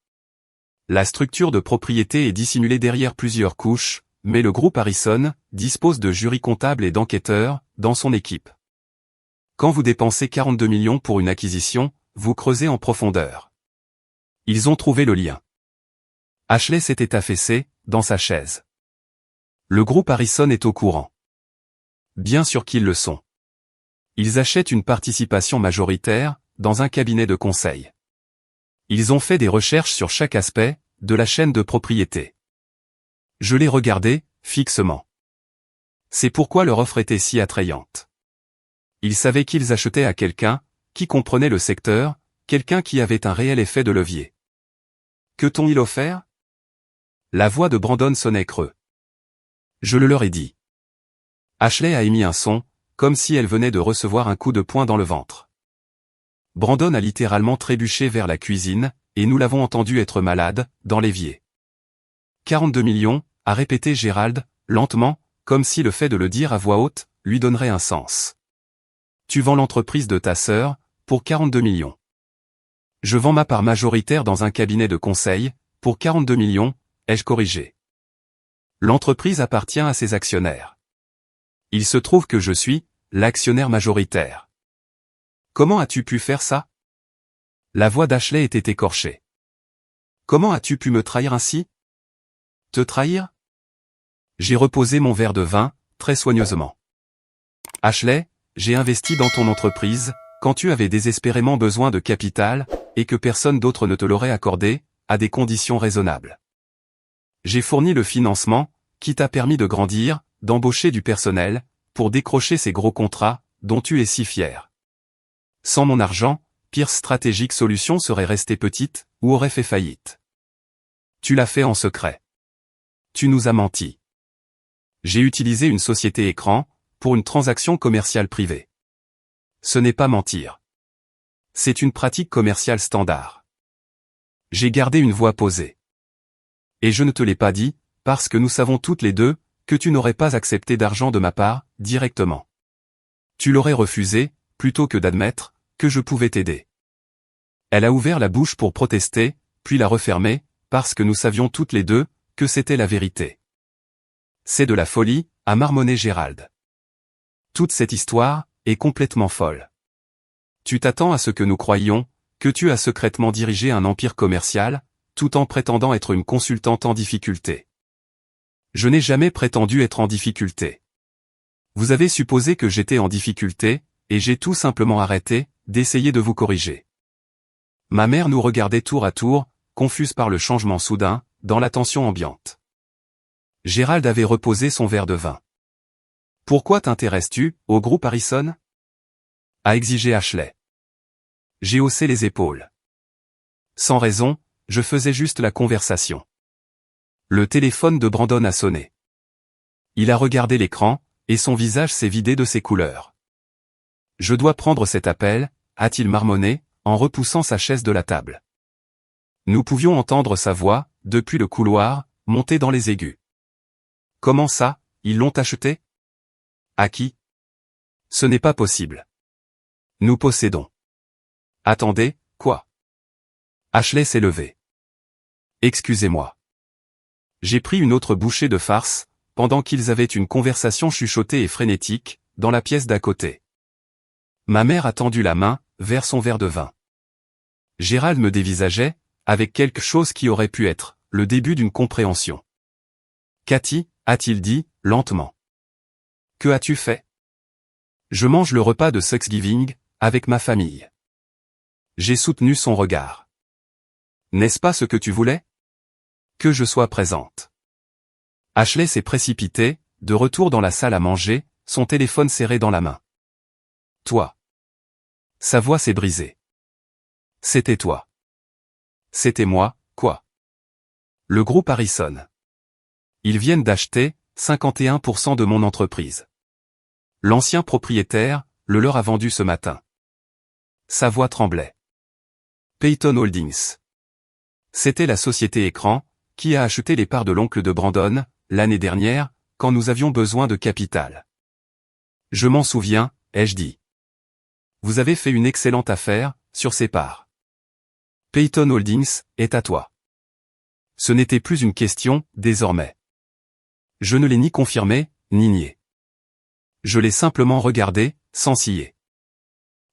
La structure de propriété est dissimulée derrière plusieurs couches, mais le groupe Harrison dispose de jurys comptables et d'enquêteurs dans son équipe. Quand vous dépensez 42 millions pour une acquisition, vous creusez en profondeur. Ils ont trouvé le lien. Ashley s'était affaissé dans sa chaise. Le groupe Harrison est au courant. Bien sûr qu'ils le sont. Ils achètent une participation majoritaire dans un cabinet de conseil. Ils ont fait des recherches sur chaque aspect de la chaîne de propriété. Je les regardais fixement. C'est pourquoi leur offre était si attrayante. Ils savaient qu'ils achetaient à quelqu'un qui comprenait le secteur, quelqu'un qui avait un réel effet de levier. Que t'ont-ils offert? La voix de Brandon sonnait creux. Je le leur ai dit. Ashley a émis un son, comme si elle venait de recevoir un coup de poing dans le ventre. Brandon a littéralement trébuché vers la cuisine, et nous l'avons entendu être malade, dans l'évier. 42 millions, a répété Gérald, lentement, comme si le fait de le dire à voix haute, lui donnerait un sens. Tu vends l'entreprise de ta sœur, pour 42 millions. Je vends ma part majoritaire dans un cabinet de conseil, pour 42 millions, ai-je corrigé. L'entreprise appartient à ses actionnaires. Il se trouve que je suis l'actionnaire majoritaire. Comment as-tu pu faire ça? La voix d'Ashley était écorchée. Comment as-tu pu me trahir ainsi? Te trahir? J'ai reposé mon verre de vin, très soigneusement. Ashley, j'ai investi dans ton entreprise, quand tu avais désespérément besoin de capital, et que personne d'autre ne te l'aurait accordé, à des conditions raisonnables. J'ai fourni le financement, qui t'a permis de grandir, d'embaucher du personnel, pour décrocher ces gros contrats, dont tu es si fier. Sans mon argent, Pierce Strategic Solutions serait restée petite, ou aurait fait faillite. Tu l'as fait en secret. Tu nous as menti. J'ai utilisé une société écran, pour une transaction commerciale privée. Ce n'est pas mentir. C'est une pratique commerciale standard. J'ai gardé une voix posée. Et je ne te l'ai pas dit, parce que nous savons toutes les deux, que tu n'aurais pas accepté d'argent de ma part, directement. Tu l'aurais refusé, plutôt que d'admettre, que je pouvais t'aider. Elle a ouvert la bouche pour protester, puis l'a refermée, parce que nous savions toutes les deux, que c'était la vérité. C'est de la folie, a marmonné Gérald. Toute cette histoire, est complètement folle. Tu t'attends à ce que nous croyions, que tu as secrètement dirigé un empire commercial, tout en prétendant être une consultante en difficulté. Je n'ai jamais prétendu être en difficulté. Vous avez supposé que j'étais en difficulté, et j'ai tout simplement arrêté, d'essayer de vous corriger. Ma mère nous regardait tour à tour, confuse par le changement soudain, dans la tension ambiante. Gérald avait reposé son verre de vin. Pourquoi t'intéresses-tu, au groupe Harrison? A exigé Ashley. J'ai haussé les épaules. Sans raison, je faisais juste la conversation. Le téléphone de Brandon a sonné. Il a regardé l'écran, et son visage s'est vidé de ses couleurs. Je dois prendre cet appel, a-t-il marmonné, en repoussant sa chaise de la table. Nous pouvions entendre sa voix, depuis le couloir, monter dans les aigus. Comment ça, ils l'ont acheté? À qui? Ce n'est pas possible. Nous possédons. Attendez, quoi? Ashley s'est levée. Excusez-moi. J'ai pris une autre bouchée de farce, pendant qu'ils avaient une conversation chuchotée et frénétique, dans la pièce d'à côté. Ma mère a tendu la main, vers son verre de vin. Gérald me dévisageait, avec quelque chose qui aurait pu être, le début d'une compréhension. Cathy, a-t-il dit, lentement. Que as-tu fait? Je mange le repas de Thanksgiving, avec ma famille. J'ai soutenu son regard. N'est-ce pas ce que tu voulais? Que je sois présente. Ashley s'est précipitée, de retour dans la salle à manger, son téléphone serré dans la main. Toi. Sa voix s'est brisée. C'était toi. C'était moi, quoi? Le groupe Harrison. Ils viennent d'acheter 51% de mon entreprise. L'ancien propriétaire le leur a vendu ce matin. Sa voix tremblait. Peyton Holdings. C'était la société écran, qui a acheté les parts de l'oncle de Brandon, l'année dernière, quand nous avions besoin de capital. Je m'en souviens, ai-je dit. Vous avez fait une excellente affaire, sur ces parts. Peyton Holdings, est à toi. Ce n'était plus une question, désormais. Je ne l'ai ni confirmé, ni nié. Je l'ai simplement regardé, sans scier.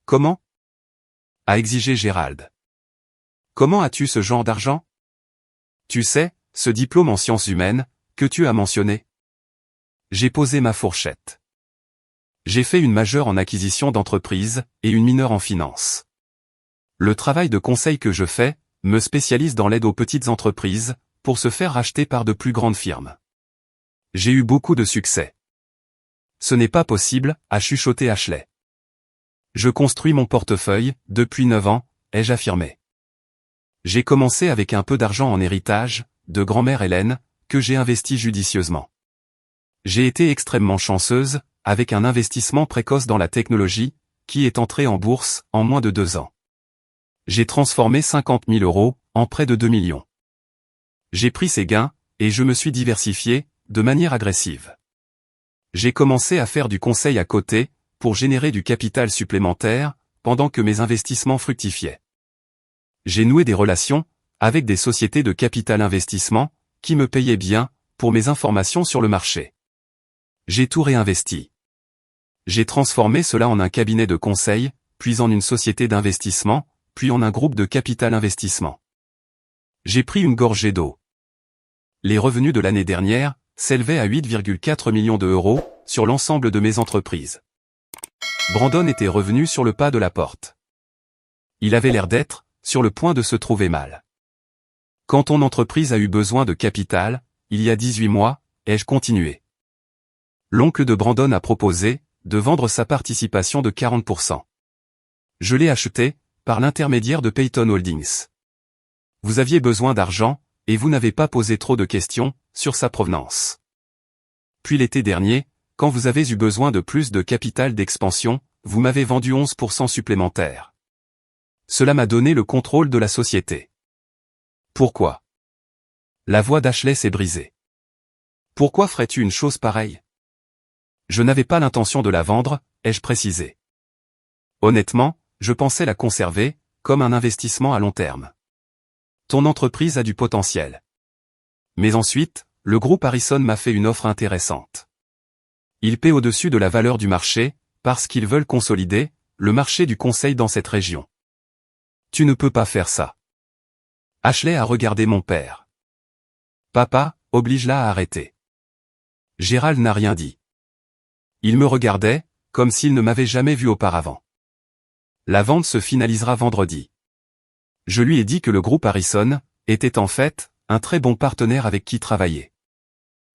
Comment? A exigé Gérald. Comment as-tu ce genre d'argent? Tu sais, ce diplôme en sciences humaines, que tu as mentionné. J'ai posé ma fourchette. J'ai fait une majeure en acquisition d'entreprise, et une mineure en finance. Le travail de conseil que je fais, me spécialise dans l'aide aux petites entreprises, pour se faire racheter par de plus grandes firmes. J'ai eu beaucoup de succès. Ce n'est pas possible, a chuchoté Ashley. Je construis mon portefeuille, depuis 9 ans, ai-je affirmé. J'ai commencé avec un peu d'argent en héritage, de grand-mère Hélène, que j'ai investi judicieusement. J'ai été extrêmement chanceuse, avec un investissement précoce dans la technologie, qui est entré en bourse, en moins de 2 ans. J'ai transformé 50 000 euros, en près de 2 millions. J'ai pris ces gains, et je me suis diversifié, de manière agressive. J'ai commencé à faire du conseil à côté, pour générer du capital supplémentaire, pendant que mes investissements fructifiaient. J'ai noué des relations, avec des sociétés de capital investissement, qui me payaient bien, pour mes informations sur le marché. J'ai tout réinvesti. J'ai transformé cela en un cabinet de conseil, puis en une société d'investissement, puis en un groupe de capital investissement. J'ai pris une gorgée d'eau. Les revenus de l'année dernière s'élevaient à 8,4 millions d'euros sur l'ensemble de mes entreprises. Brandon était revenu sur le pas de la porte. Il avait l'air d'être sur le point de se trouver mal. Quand ton entreprise a eu besoin de capital, il y a 18 mois, ai-je continué. L'oncle de Brandon a proposé de vendre sa participation de 40%. Je l'ai acheté par l'intermédiaire de Payton Holdings. Vous aviez besoin d'argent, et vous n'avez pas posé trop de questions sur sa provenance. Puis l'été dernier, quand vous avez eu besoin de plus de capital d'expansion, vous m'avez vendu 11% supplémentaire. Cela m'a donné le contrôle de la société. Pourquoi? La voix d'Ashley s'est brisée. Pourquoi ferais-tu une chose pareille? Je n'avais pas l'intention de la vendre, ai-je précisé. Honnêtement, je pensais la conserver, comme un investissement à long terme. Ton entreprise a du potentiel. Mais ensuite, le groupe Harrison m'a fait une offre intéressante. Ils paient au-dessus de la valeur du marché, parce qu'ils veulent consolider le marché du conseil dans cette région. Tu ne peux pas faire ça. Ashley a regardé mon père. Papa, oblige-la à arrêter. Gérald n'a rien dit. Il me regardait, comme s'il ne m'avait jamais vu auparavant. La vente se finalisera vendredi. Je lui ai dit que le groupe Harrison était en fait un très bon partenaire avec qui travailler.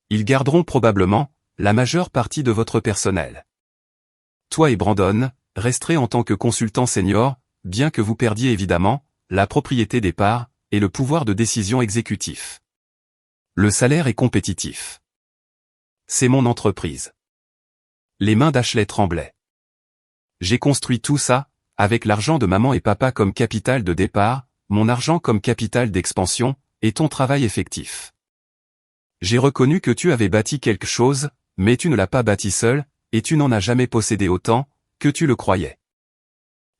Ils garderont probablement la majeure partie de votre personnel. Toi et Brandon resterez en tant que consultant senior, bien que vous perdiez évidemment la propriété des parts et le pouvoir de décision exécutif. Le salaire est compétitif. C'est mon entreprise. Les mains d'Ashley tremblaient. J'ai construit tout ça avec l'argent de maman et papa comme capital de départ, mon argent comme capital d'expansion, et ton travail effectif. J'ai reconnu que tu avais bâti quelque chose, mais tu ne l'as pas bâti seul, et tu n'en as jamais possédé autant que tu le croyais.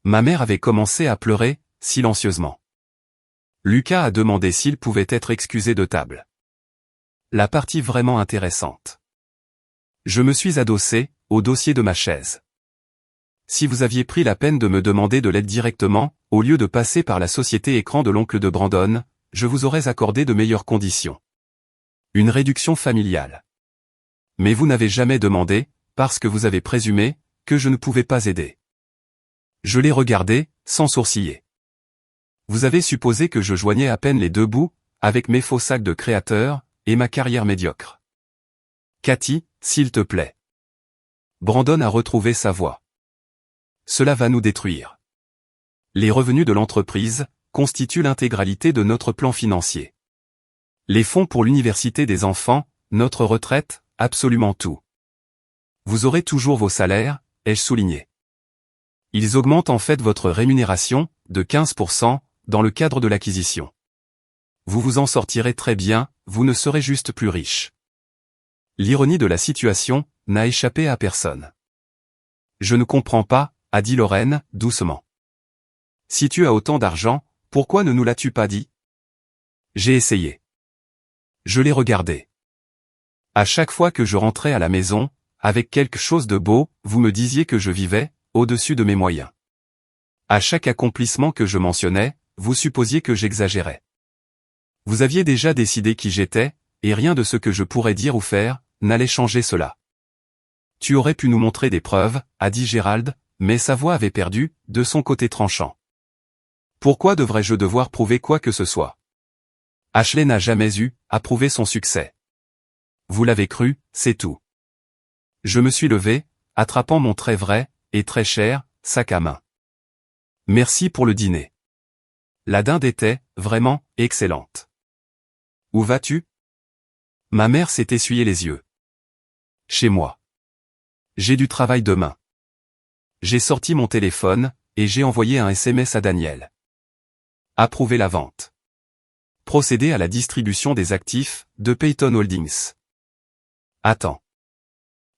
Ma mère avait commencé à pleurer, silencieusement. Lucas a demandé s'il pouvait être excusé de table. La partie vraiment intéressante. Je me suis adossé au dossier de ma chaise. Si vous aviez pris la peine de me demander de l'aide directement, au lieu de passer par la société écran de l'oncle de Brandon, je vous aurais accordé de meilleures conditions. Une réduction familiale. Mais vous n'avez jamais demandé, parce que vous avez présumé que je ne pouvais pas aider. Je l'ai regardé, sans sourciller. Vous avez supposé que je joignais à peine les deux bouts, avec mes faux sacs de créateur, et ma carrière médiocre. Cathy, s'il te plaît. Brandon a retrouvé sa voix. Cela va nous détruire. Les revenus de l'entreprise constituent l'intégralité de notre plan financier. Les fonds pour l'université des enfants, notre retraite, absolument tout. Vous aurez toujours vos salaires, ai-je souligné. Ils augmentent en fait votre rémunération, de 15%, dans le cadre de l'acquisition. Vous vous en sortirez très bien, vous ne serez juste plus riche. L'ironie de la situation n'a échappé à personne. Je ne comprends pas, a dit Lorraine, doucement. Si tu as autant d'argent, pourquoi ne nous l'as-tu pas dit? J'ai essayé. Je l'ai regardé. À chaque fois que je rentrais à la maison, avec quelque chose de beau, vous me disiez que je vivais au-dessus de mes moyens. À chaque accomplissement que je mentionnais, vous supposiez que j'exagérais. Vous aviez déjà décidé qui j'étais, et rien de ce que je pourrais dire ou faire n'allait changer cela. Tu aurais pu nous montrer des preuves, a dit Gérald, mais sa voix avait perdu, de son côté tranchant. Pourquoi devrais-je devoir prouver quoi que ce soit? Ashley n'a jamais eu à prouver son succès. Vous l'avez cru, c'est tout. Je me suis levé, attrapant mon très vrai, et très cher, sac à main. Merci pour le dîner. La dinde était, vraiment, excellente. Où vas-tu? Ma mère s'est essuyé les yeux. Chez moi. J'ai du travail demain. J'ai sorti mon téléphone, et j'ai envoyé un SMS à Daniel. Approuver la vente. Procéder à la distribution des actifs de Payton Holdings. Attends.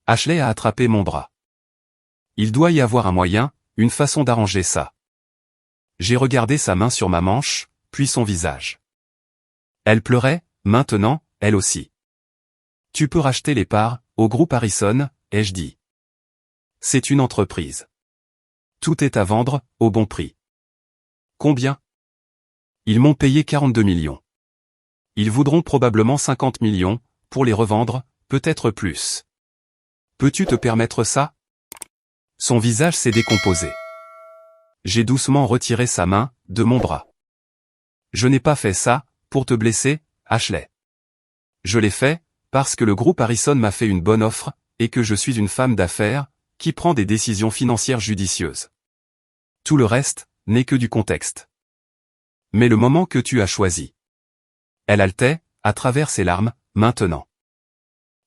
Ashley a attrapé mon bras. Il doit y avoir un moyen, une façon d'arranger ça. J'ai regardé sa main sur ma manche, puis son visage. Elle pleurait, maintenant, elle aussi. Tu peux racheter les parts au groupe Harrison, ai-je dit. C'est une entreprise. Tout est à vendre, au bon prix. Combien? Ils m'ont payé 42 millions. Ils voudront probablement 50 millions, pour les revendre, peut-être plus. Peux-tu te permettre ça? Son visage s'est décomposé. J'ai doucement retiré sa main, de mon bras. Je n'ai pas fait ça, pour te blesser, Ashley. Je l'ai fait, parce que le groupe Harrison m'a fait une bonne offre, et que je suis une femme d'affaires, qui prend des décisions financières judicieuses. Tout le reste, n'est que du contexte. Mais le moment que tu as choisi. Elle haletait, à travers ses larmes, maintenant.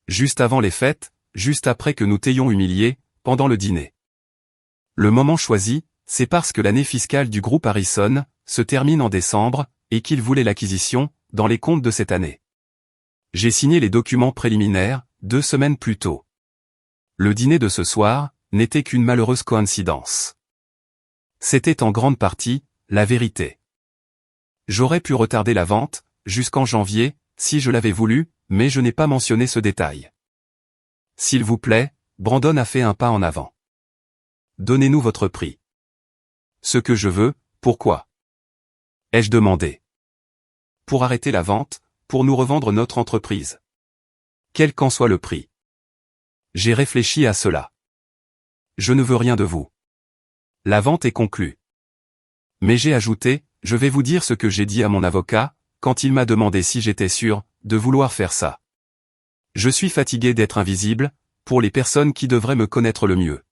Juste avant les fêtes, juste après que nous t'ayons humiliés, pendant le dîner. Le moment choisi, c'est parce que l'année fiscale du groupe Harrison se termine en décembre, et qu'il voulait l'acquisition, dans les comptes de cette année. J'ai signé les documents préliminaires, 2 semaines plus tôt. Le dîner de ce soir, n'était qu'une malheureuse coïncidence. C'était en grande partie, la vérité. J'aurais pu retarder la vente, jusqu'en janvier, si je l'avais voulu, mais je n'ai pas mentionné ce détail. S'il vous plaît, Brandon a fait un pas en avant. Donnez-nous votre prix. Ce que je veux, pourquoi? Ai-je demandé. Pour arrêter la vente, pour nous revendre notre entreprise. Quel qu'en soit le prix. J'ai réfléchi à cela. Je ne veux rien de vous. La vente est conclue. Mais j'ai ajouté, je vais vous dire ce que j'ai dit à mon avocat, quand il m'a demandé si j'étais sûr, de vouloir faire ça. Je suis fatigué d'être invisible, pour les personnes qui devraient me connaître le mieux.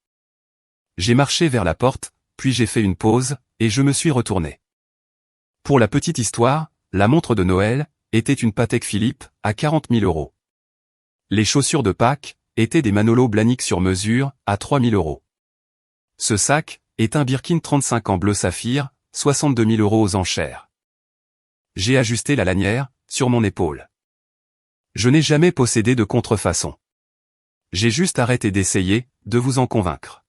J'ai marché vers la porte, puis j'ai fait une pause, et je me suis retourné. Pour la petite histoire, la montre de Noël, était une Patek Philippe, à 40 000 €. Les chaussures de Pâques, étaient des Manolo Blahnik sur mesure, à 3 000 €. Ce sac, est un Birkin 35 en bleu saphir, 62 000 € aux enchères. J'ai ajusté la lanière, sur mon épaule. Je n'ai jamais possédé de contrefaçon. J'ai juste arrêté d'essayer, de vous en convaincre.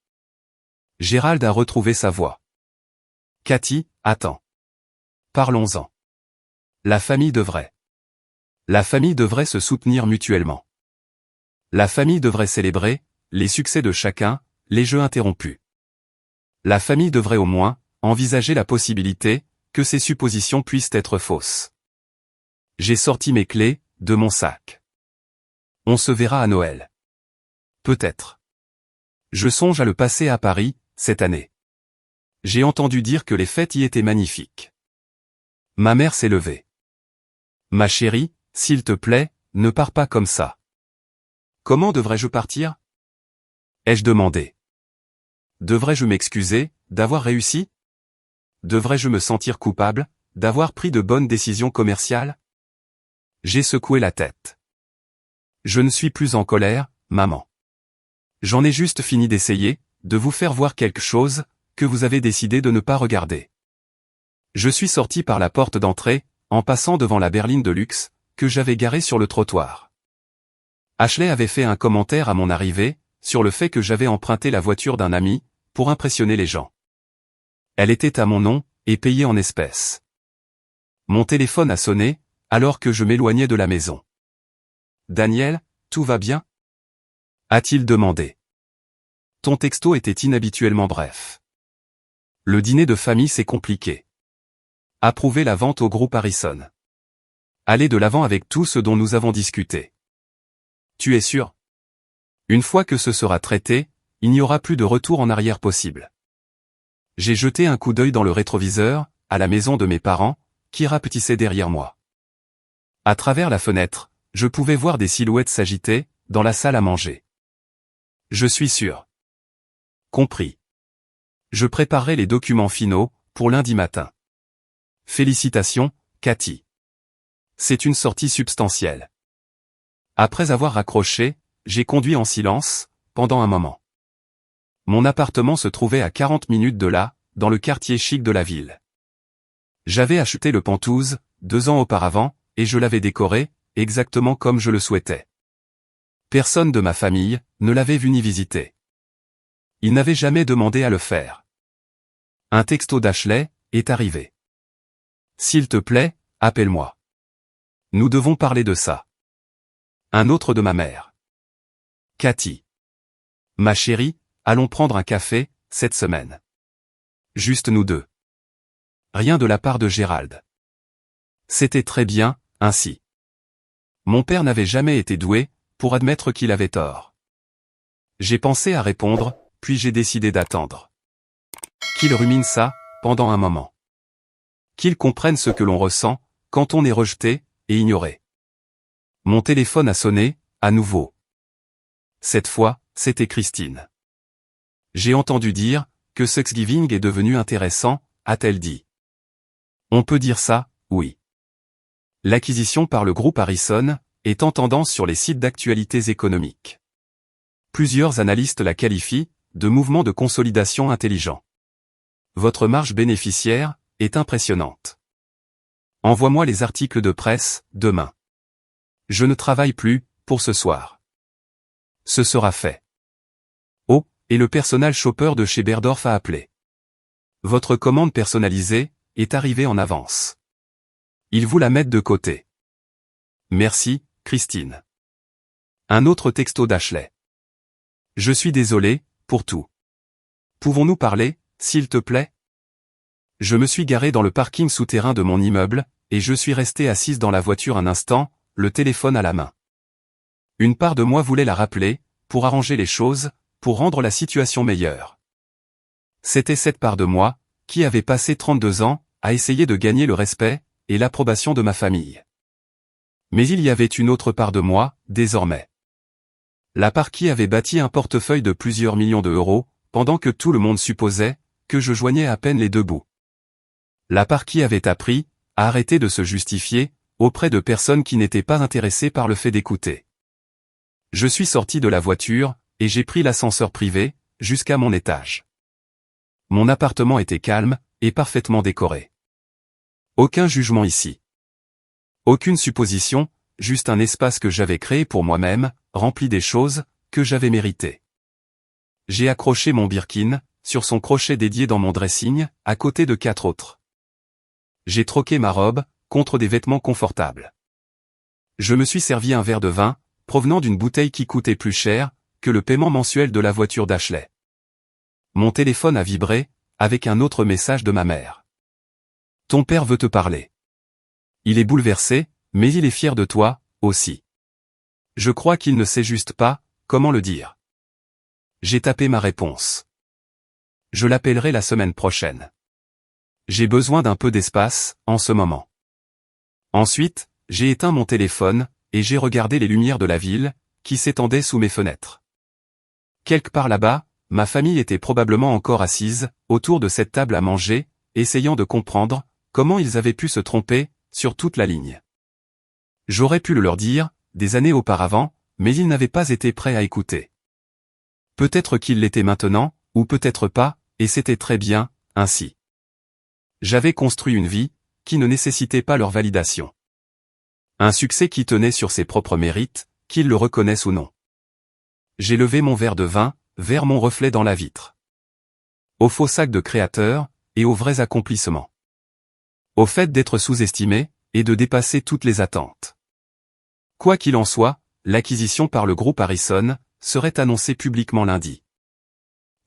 Gérald a retrouvé sa voix. Cathy, attends. Parlons-en. La famille devrait. La famille devrait se soutenir mutuellement. La famille devrait célébrer, les succès de chacun, les jeux interrompus. La famille devrait au moins, envisager la possibilité, que ces suppositions puissent être fausses. J'ai sorti mes clés, de mon sac. On se verra à Noël. Peut-être. Je songe à le passer à Paris, cette année. J'ai entendu dire que les fêtes y étaient magnifiques. Ma mère s'est levée. Ma chérie, s'il te plaît, ne pars pas comme ça. Comment devrais-je partir? Ai-je demandé. Devrais-je m'excuser, d'avoir réussi? Devrais-je me sentir coupable, d'avoir pris de bonnes décisions commerciales? J'ai secoué la tête. Je ne suis plus en colère, maman. J'en ai juste fini d'essayer, de vous faire voir quelque chose, que vous avez décidé de ne pas regarder. Je suis sorti par la porte d'entrée, en passant devant la berline de luxe, que j'avais garée sur le trottoir. Ashley avait fait un commentaire à mon arrivée, sur le fait que j'avais emprunté la voiture d'un ami, pour impressionner les gens. Elle était à mon nom, et payée en espèces. Mon téléphone a sonné, alors que je m'éloignais de la maison. Daniel, tout va bien? A-t-il demandé. Ton texto était inhabituellement bref. Le dîner de famille s'est compliqué. Approuver la vente au groupe Harrison. Aller de l'avant avec tout ce dont nous avons discuté. Tu es sûr? Une fois que ce sera traité, il n'y aura plus de retour en arrière possible. J'ai jeté un coup d'œil dans le rétroviseur, à la maison de mes parents, qui rapetissait derrière moi. À travers la fenêtre, je pouvais voir des silhouettes s'agiter, dans la salle à manger. Je suis sûr. Compris. Je préparerai les documents finaux, pour lundi matin. Félicitations, Cathy. C'est une sortie substantielle. Après avoir raccroché, j'ai conduit en silence, pendant un moment. Mon appartement se trouvait à 40 minutes de là, dans le quartier chic de la ville. J'avais acheté le Penthouse, 2 ans auparavant, et je l'avais décoré, exactement comme je le souhaitais. Personne de ma famille, ne l'avait vu ni visité. Il n'avait jamais demandé à le faire. Un texto d'Ashley, est arrivé. S'il te plaît, appelle-moi. Nous devons parler de ça. Un autre de ma mère. Cathy. Ma chérie, allons prendre un café, cette semaine. Juste nous deux. rien de la part de Gérald. C'était très bien, ainsi. Mon père n'avait jamais été doué pour admettre qu'il avait tort. J'ai pensé à répondre, puis j'ai décidé d'attendre. Qu'il rumine ça, pendant un moment. Qu'il comprenne ce que l'on ressent, quand on est rejeté, et ignoré. Mon téléphone a sonné, à nouveau. Cette fois, c'était Christine. J'ai entendu dire que Thanksgiving est devenu intéressant, a-t-elle dit. On peut dire ça, oui. L'acquisition par le groupe Harrison est en tendance sur les sites d'actualités économiques. Plusieurs analystes la qualifient de mouvement de consolidation intelligent. Votre marge bénéficiaire est impressionnante. Envoie-moi les articles de presse, demain. Je ne travaille plus, pour ce soir. Ce sera fait. Oh, et le personal shopper de chez Berdorf a appelé. Votre commande personnalisée est arrivée en avance. Il vous la met de côté. Merci, Christine. Un autre texto d'Ashley. Je suis désolé, pour tout. Pouvons-nous parler, s'il te plaît? Je me suis garé dans le parking souterrain de mon immeuble, et je suis resté assise dans la voiture un instant, le téléphone à la main. Une part de moi voulait la rappeler, pour arranger les choses, pour rendre la situation meilleure. C'était cette part de moi, qui avait passé 32 ans, à essayer de gagner le respect, et l'approbation de ma famille. Mais il y avait une autre part de moi, désormais. La part qui avait bâti un portefeuille de plusieurs millions d'euros, pendant que tout le monde supposait que je joignais à peine les deux bouts. La part qui avait appris à arrêter de se justifier auprès de personnes qui n'étaient pas intéressées par le fait d'écouter. Je suis sorti de la voiture, et j'ai pris l'ascenseur privé, jusqu'à mon étage. Mon appartement était calme, et parfaitement décoré. Aucun jugement ici. Aucune supposition, juste un espace que j'avais créé pour moi-même, rempli des choses que j'avais méritées. J'ai accroché mon Birkin sur son crochet dédié dans mon dressing, à côté de 4 autres. J'ai troqué ma robe contre des vêtements confortables. Je me suis servi un verre de vin, provenant d'une bouteille qui coûtait plus cher que le paiement mensuel de la voiture d'Ashley. Mon téléphone a vibré, avec un autre message de ma mère. Ton père veut te parler. Il est bouleversé, mais il est fier de toi, aussi. Je crois qu'il ne sait juste pas comment le dire. J'ai tapé ma réponse. Je l'appellerai la semaine prochaine. J'ai besoin d'un peu d'espace, en ce moment. Ensuite, j'ai éteint mon téléphone, et j'ai regardé les lumières de la ville, qui s'étendaient sous mes fenêtres. Quelque part là-bas, ma famille était probablement encore assise, autour de cette table à manger, essayant de comprendre comment ils avaient pu se tromper sur toute la ligne. J'aurais pu le leur dire, des années auparavant, mais ils n'avaient pas été prêts à écouter. Peut-être qu'ils l'étaient maintenant, ou peut-être pas, et c'était très bien, ainsi. J'avais construit une vie qui ne nécessitait pas leur validation. Un succès qui tenait sur ses propres mérites, qu'ils le reconnaissent ou non. J'ai levé mon verre de vin vers mon reflet dans la vitre. Au faux sac de créateur, et aux vrais accomplissements. Au fait d'être sous-estimé, et de dépasser toutes les attentes. Quoi qu'il en soit, l'acquisition par le groupe Harrison serait annoncée publiquement lundi.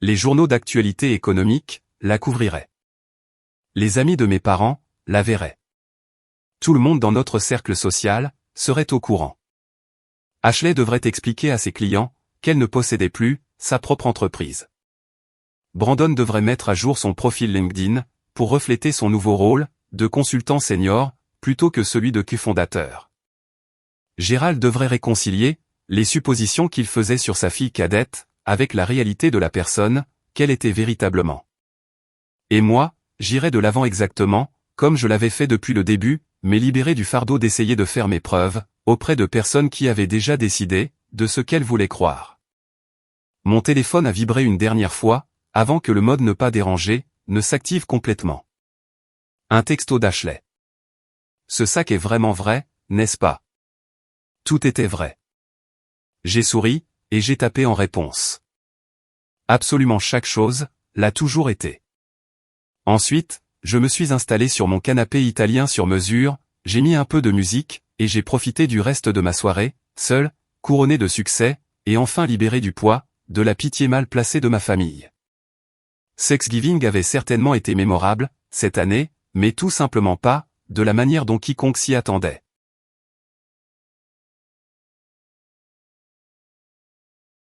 Les journaux d'actualité économique la couvriraient. Les amis de mes parents la verraient. Tout le monde dans notre cercle social serait au courant. Ashley devrait expliquer à ses clients qu'elle ne possédait plus sa propre entreprise. Brandon devrait mettre à jour son profil LinkedIn pour refléter son nouveau rôle de consultant senior plutôt que celui de cofondateur. Gérald devrait réconcilier les suppositions qu'il faisait sur sa fille cadette avec la réalité de la personne qu'elle était véritablement. Et moi, j'irai de l'avant exactement, comme je l'avais fait depuis le début, mais libéré du fardeau d'essayer de faire mes preuves, auprès de personnes qui avaient déjà décidé de ce qu'elles voulaient croire. Mon téléphone a vibré une dernière fois, avant que le mode ne pas déranger ne s'active complètement. Un texto d'Ashley. Ce sac est vraiment vrai, n'est-ce pas? Tout était vrai. J'ai souri, et j'ai tapé en réponse. Absolument chaque chose l'a toujours été. Ensuite, je me suis installé sur mon canapé italien sur mesure, j'ai mis un peu de musique, et j'ai profité du reste de ma soirée, seul, couronné de succès, et enfin libéré du poids de la pitié mal placée de ma famille. Thanksgiving avait certainement été mémorable, cette année, Mais tout simplement pas, de la manière dont quiconque s'y attendait.